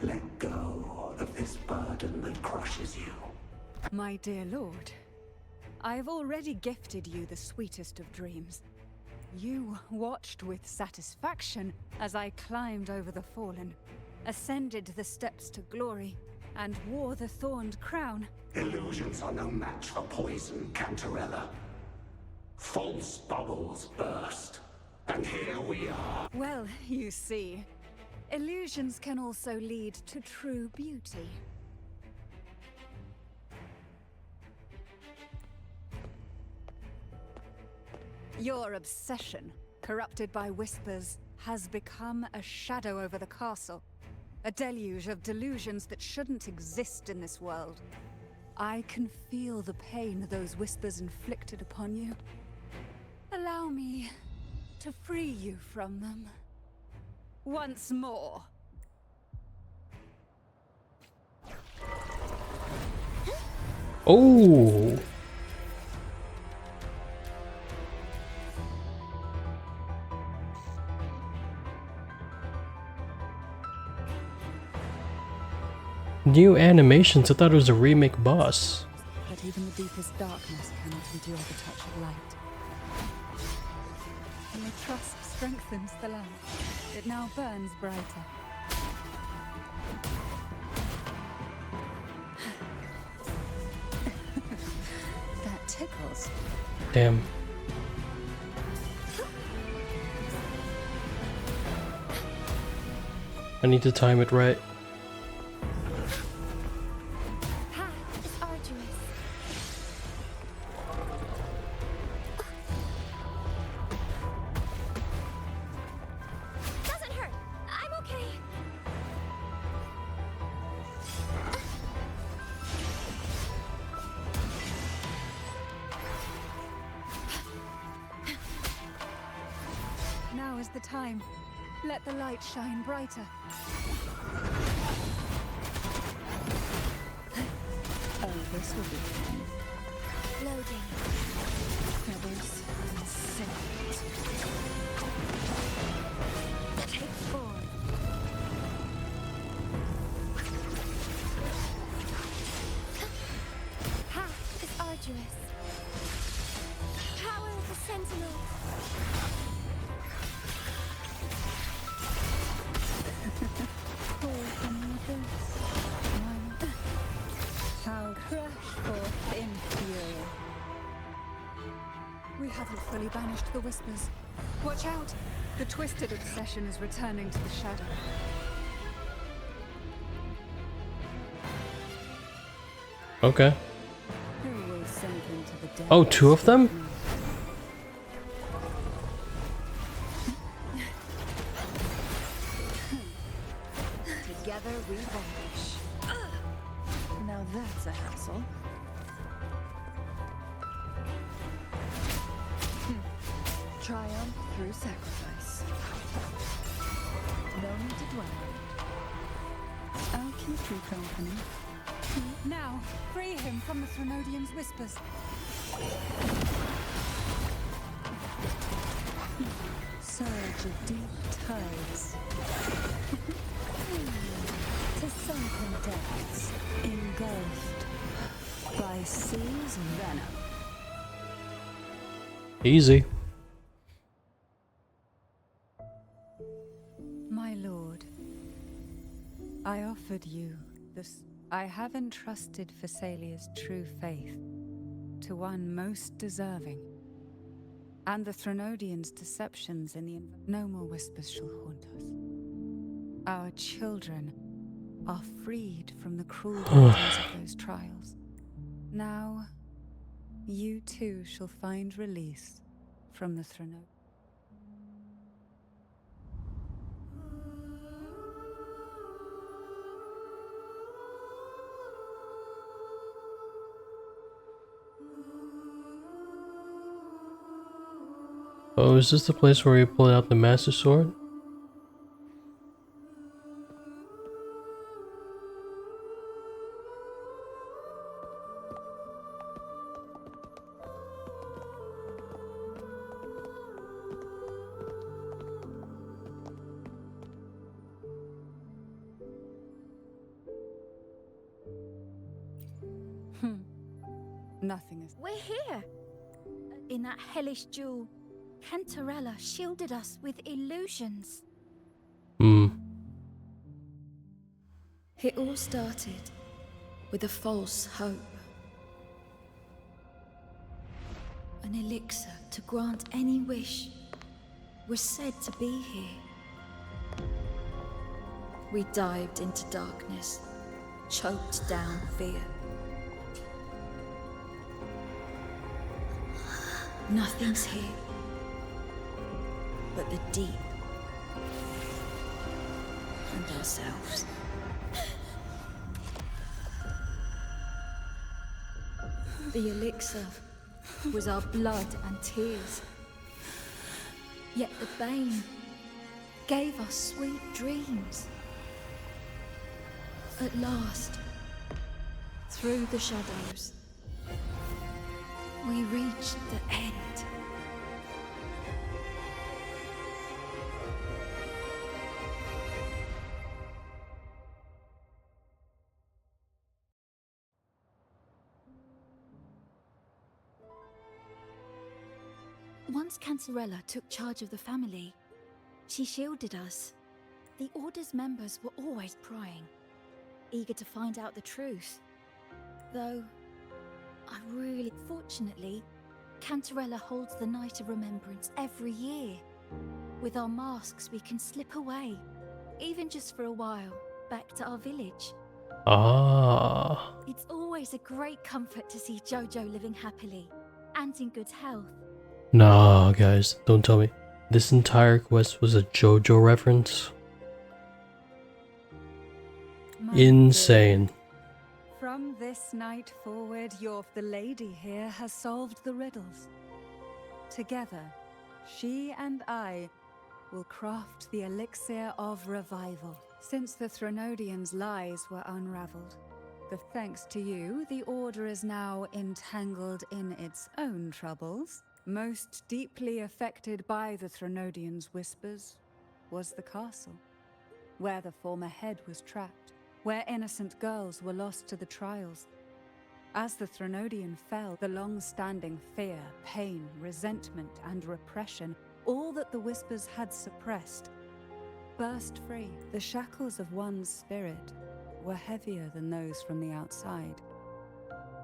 Let go of this burden that crushes you. My dear lord, I have already gifted you the sweetest of dreams. You watched with satisfaction as I climbed over the fallen, ascended the steps to glory, and wore the thorned crown. Illusions are no match for poison, Cantarella. False bubbles burst, and here we are. Well, you see, illusions can also lead to true beauty. Your obsession, corrupted by whispers, has become a shadow over the castle. A deluge of delusions that shouldn't exist in this world. I can feel the pain those whispers inflicted upon you. Allow me to free you from them. Once more. Oh! New animations, I thought it was a remake boss. But even the deepest darkness cannot endure the touch of light. And the trust strengthens the lamp. It now burns brighter. That tickles. Damn. I need to time it right. Now is the time. Let the light shine brighter. Oh, this will be fun. Loading. Feathers and scent. Take 4. Path is arduous. Power of the Sentinel. How crash forth in fury. We haven't fully banished the whispers. Watch out! The twisted obsession is returning to the shadow. Okay. Who will sink into the depths? Oh, 2 of them? Together we vanish. Now that's a hassle. Triumph through sacrifice. No need to dwell. I'll keep you company. Now, free him from the Threnodian's whispers. Surge of deep tides. To sunken depths, engulfed by sea's venom. Easy. My lord, I offered you this. I have entrusted Phassalia's true faith to one most deserving, and the Threnodian's deceptions in the no more whispers shall haunt us. Our children are freed from the cruel burdens of those trials. Now, you too shall find release from the Threnodian. Oh, is this the place where you pull out the Master Sword? Nothing is. We're here! In that hellish jewel, Cantarella shielded us with illusions. It all started with a false hope. An elixir to grant any wish was said to be here. We dived into darkness, choked down fear. Nothing's here but the deep and ourselves. The elixir was our blood and tears. Yet the bane gave us sweet dreams. At last, through the shadows, we reached the end. Once Cantarella took charge of the family, she shielded us. The Order's members were always prying, eager to find out the truth. Though, fortunately, Cantarella holds the Night of Remembrance every year. With our masks, we can slip away, even just for a while, back to our village. Ah. It's always a great comfort to see Jojo living happily and in good health. Nah, guys, don't tell me. This entire quest was a JoJo reference? Insane. From this night forward, the lady here has solved the riddles. Together, she and I will craft the elixir of revival. Since the Threnodians' lies were unraveled, thanks to you, the Order is now entangled in its own troubles. Most deeply affected by the Threnodians' whispers was the castle, where the former head was trapped, where innocent girls were lost to the trials. As the Threnodian fell, the long-standing fear, pain, resentment, and repression, all that the whispers had suppressed, burst free. The shackles of one's spirit were heavier than those from the outside.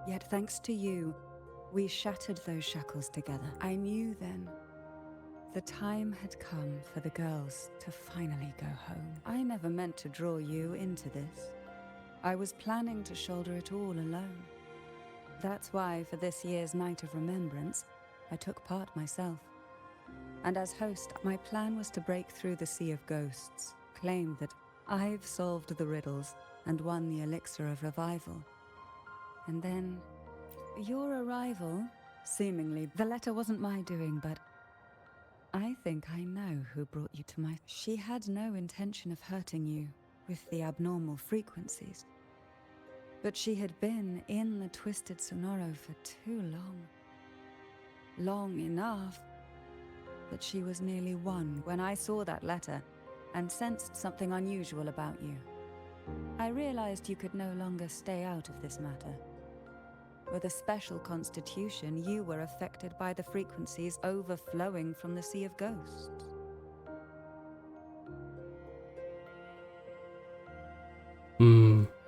Yet thanks to you, we shattered those shackles together. I knew then the time had come for the girls to finally go home. I never meant to draw you into this. I was planning to shoulder it all alone. That's why for this year's Night of Remembrance, I took part myself. And as host, my plan was to break through the Sea of Ghosts, claim that I've solved the riddles and won the elixir of revival. And then your arrival, seemingly, the letter wasn't my doing, but I think I know who brought you to my... She had no intention of hurting you with the abnormal frequencies. But she had been in the Twisted Sonoro for too long. Long enough that she was nearly won when I saw that letter and sensed something unusual about you. I realized you could no longer stay out of this matter. With a special constitution, you were affected by the frequencies overflowing from the Sea of Ghosts.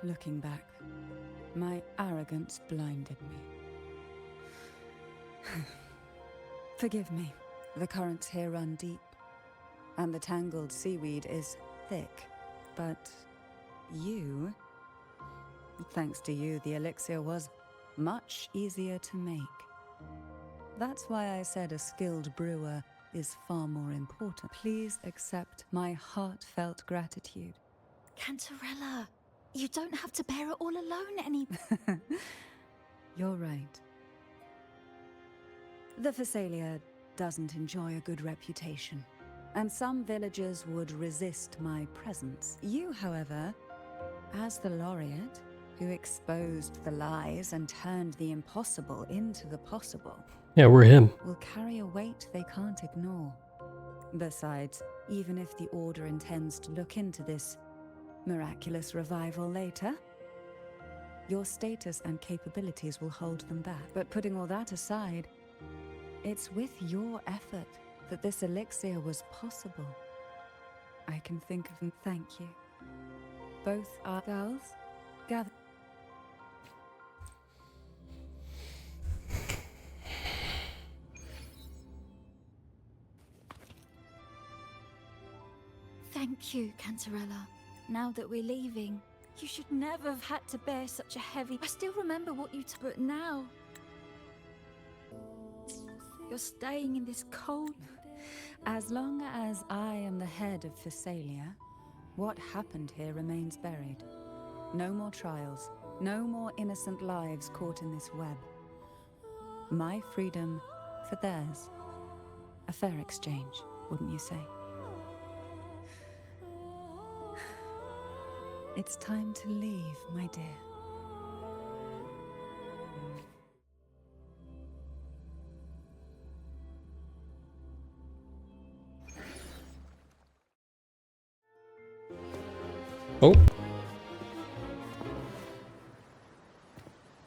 Looking back, my arrogance blinded me. Forgive me. The currents here run deep, and the tangled seaweed is thick. But you, thanks to you, the elixir was much easier to make. That's why I said a skilled brewer is far more important. Please accept my heartfelt gratitude. Cantarella, you don't have to bear it all alone anymore. You're right. The Phasalia doesn't enjoy a good reputation, and some villagers would resist my presence. You, however, as the laureate, who exposed the lies and turned the impossible into the possible. Yeah, we're him. Will carry a weight they can't ignore. Besides, even if the Order intends to look into this miraculous revival later, Your status and capabilities will hold them back. But putting all that aside, it's with your effort that this elixir was possible. I can think of thank you. Both our girls gather. Thank you, Cantarella. Now that we're leaving, you should never have had to bear such a heavy... I still remember what you but now... You're staying in this cold... As long as I am the head of Thessalia, what happened here remains buried. No more trials, no more innocent lives caught in this web. My freedom for theirs. A fair exchange, wouldn't you say? It's time to leave, my dear. Oh.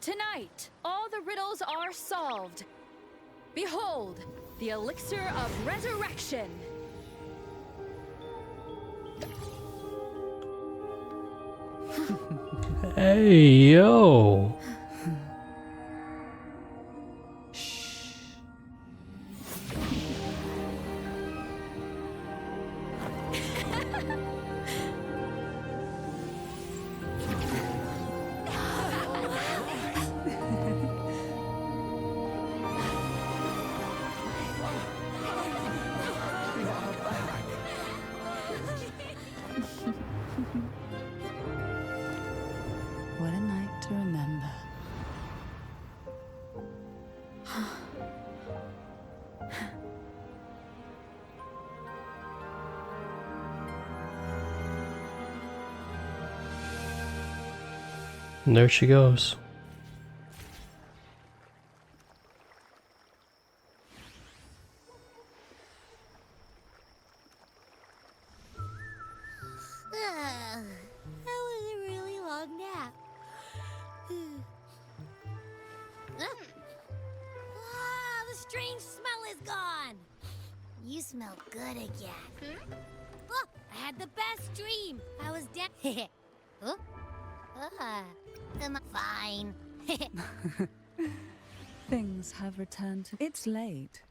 Tonight, all the riddles are solved. Behold, the elixir of resurrection. Hey, yo. What a night to remember. And there she goes. That was a really long nap. The strange smell is gone. You smell good again. Look, I had the best dream. I was dead. Am I fine? Things have returned to... It's late.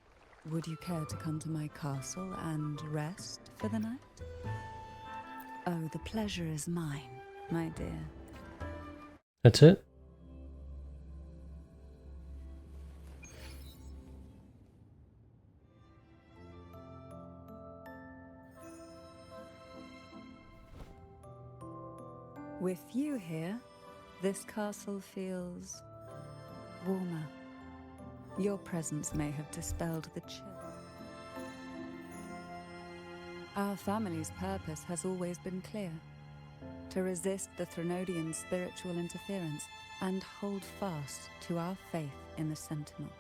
Would you care to come to my castle and rest for the night? Oh, the pleasure is mine, my dear. That's it? With you here, this castle feels warmer. Your presence may have dispelled the chill. Our family's purpose has always been clear: to resist the Threnodian spiritual interference and hold fast to our faith in the Sentinel.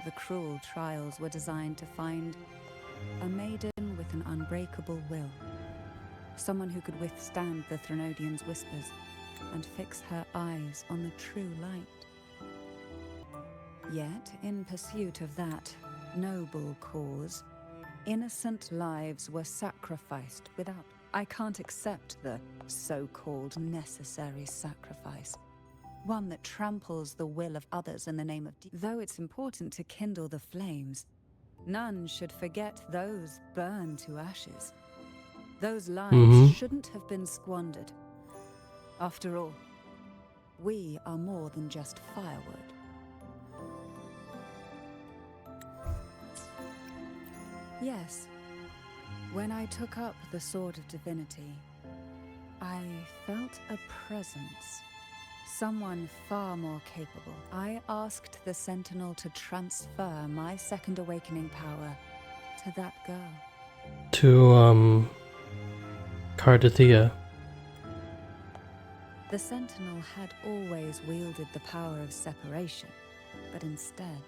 The cruel trials were designed to find a maiden with an unbreakable will, someone who could withstand the Threnodian's whispers and fix her eyes on the true light. Yet, in pursuit of that noble cause, innocent lives were sacrificed without... I can't accept the so-called necessary sacrifice. One that tramples the will of others in the name of... Though it's important to kindle the flames, none should forget those burned to ashes. Those lives shouldn't have been squandered. After all, we are more than just firewood. Yes, when I took up the Sword of Divinity, I felt a presence. Someone far more capable. I asked the Sentinel to transfer my second awakening power to that girl. To, Cardathea. The Sentinel had always wielded the power of separation, but instead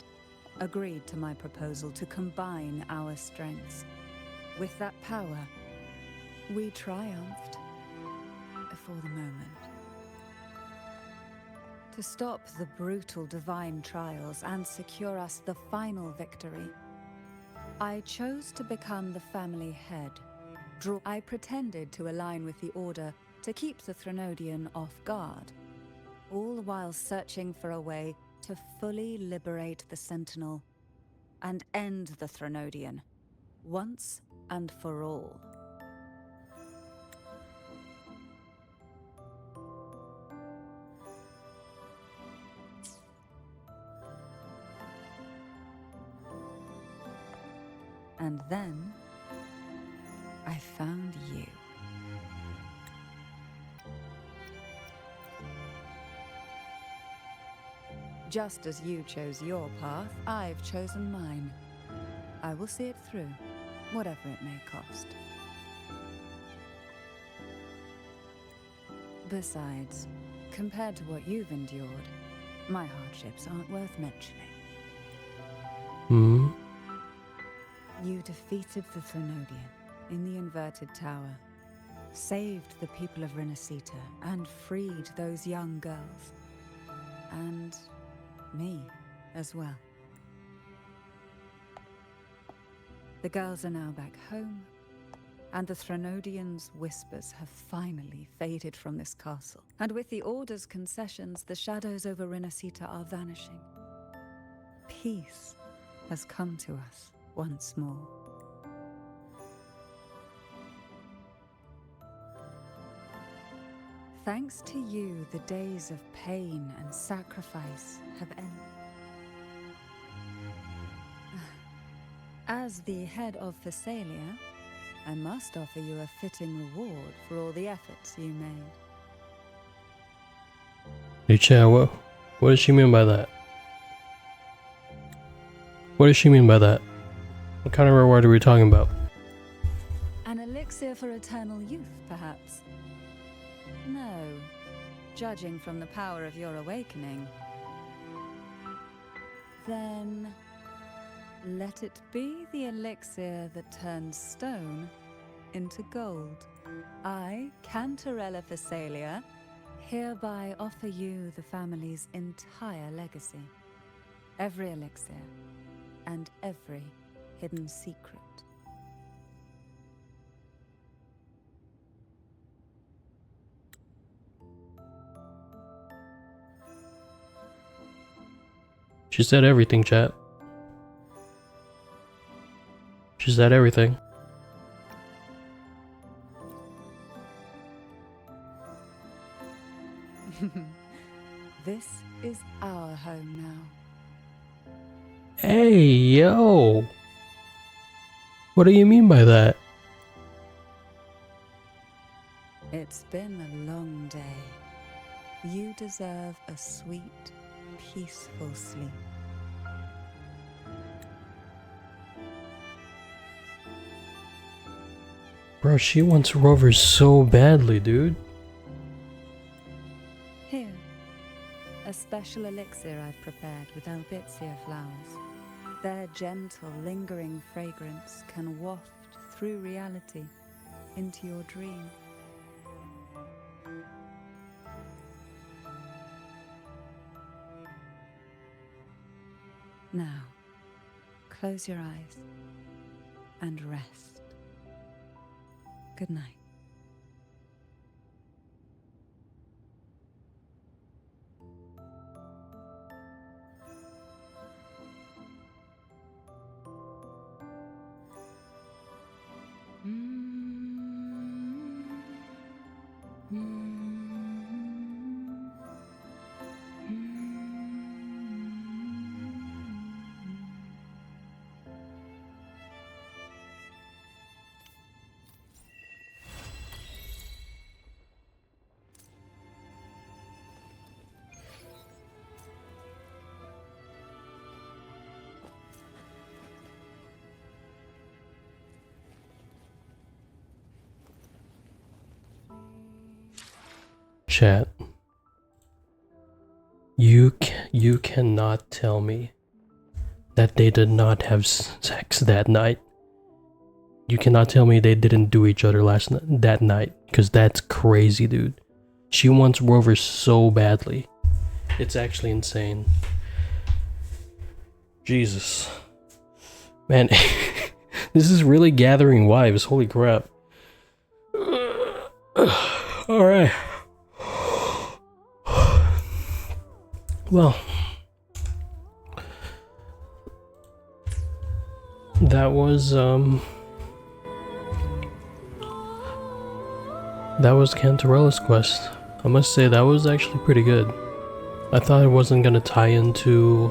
agreed to my proposal to combine our strengths. With that power, we triumphed. for the moment. To stop the brutal divine trials and secure us the final victory, I chose to become the family head. I pretended to align with the Order to keep the Threnodian off guard, all while searching for a way to fully liberate the Sentinel and end the Threnodian, once and for all. And then I found you. Just as you chose your path, I've chosen mine. I will see it through, whatever it may cost. Besides, compared to what you've endured, my hardships aren't worth mentioning. Hmm? You defeated the Threnodian in the Inverted Tower, saved the people of Renacita, and freed those young girls. And me as well. The girls are now back home, and the Threnodian's whispers have finally faded from this castle. And with the Order's concessions, the shadows over Renacita are vanishing. Peace has come to us once more. Thanks to you, the days of pain and sacrifice have ended. As the head of Thessalia, I must offer you a fitting reward for all the efforts you made. Hey Chad, what does she mean by that? What does she mean by that? What kind of reward are we talking about? An elixir for eternal youth, perhaps? No, judging from the power of your awakening. Then let it be the elixir that turns stone into gold. I, Cantarella Thessalia, hereby offer you the family's entire legacy. Every elixir and every hidden secret. She said everything, chat. She said everything. This is our home now. Hey, yo! What do you mean by that? It's been a long day. You deserve a sweet, peaceful sleep. Bro, she wants Rover so badly, dude. Here, a special elixir I've prepared with albizia flowers. Their gentle, lingering fragrance can waft through reality into your dream. Now, close your eyes and rest. Good night. Chat. You cannot tell me that they did not have sex that night. You cannot tell me they didn't do each other that night, because that's crazy, dude. She wants Rover so badly. It's actually insane. Jesus. Man, this is really gathering wives. Holy crap. Alright. Well. That was Cantarella's quest. I must say that was actually pretty good. I thought it wasn't gonna tie into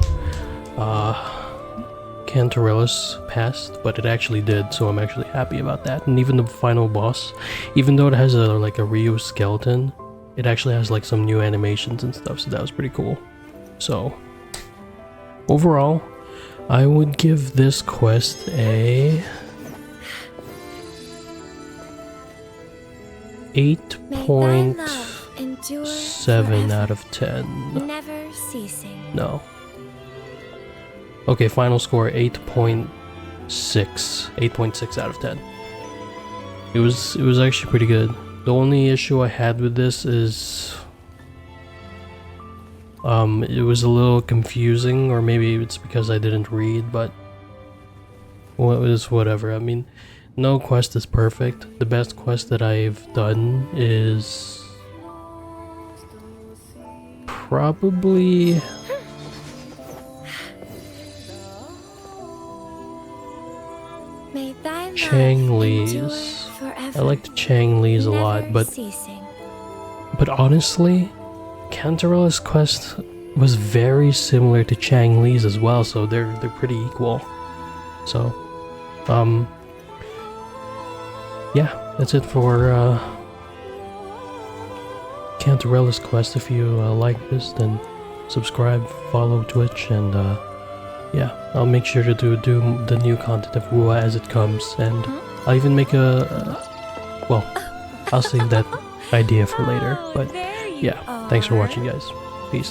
Cantarella's past, but it actually did, so I'm actually happy about that. And even the final boss, even though it has a Ryu skeleton, it actually has like some new animations and stuff, so that was pretty cool. So overall, I would give this quest a 8.7 out of 10. Never ceasing. No. Okay, final score 8.6. 8.6 out of 10. It was actually pretty good. The only issue I had with this is it was a little confusing, or maybe it's because I didn't read, but well, it was whatever. I mean, no quest is perfect. The best quest that I've done is probably Chang Li's. I liked Chang Li's a lot, but honestly, Cantarella's quest was very similar to Chang Li's as well, so they're pretty equal. So, yeah, that's it for Cantarella's quest. If you like this, then subscribe, follow Twitch, and yeah, I'll make sure to do the new content of Rua as it comes, and I'll even make well, I'll save that idea for later, but yeah, thanks for watching, guys. Peace.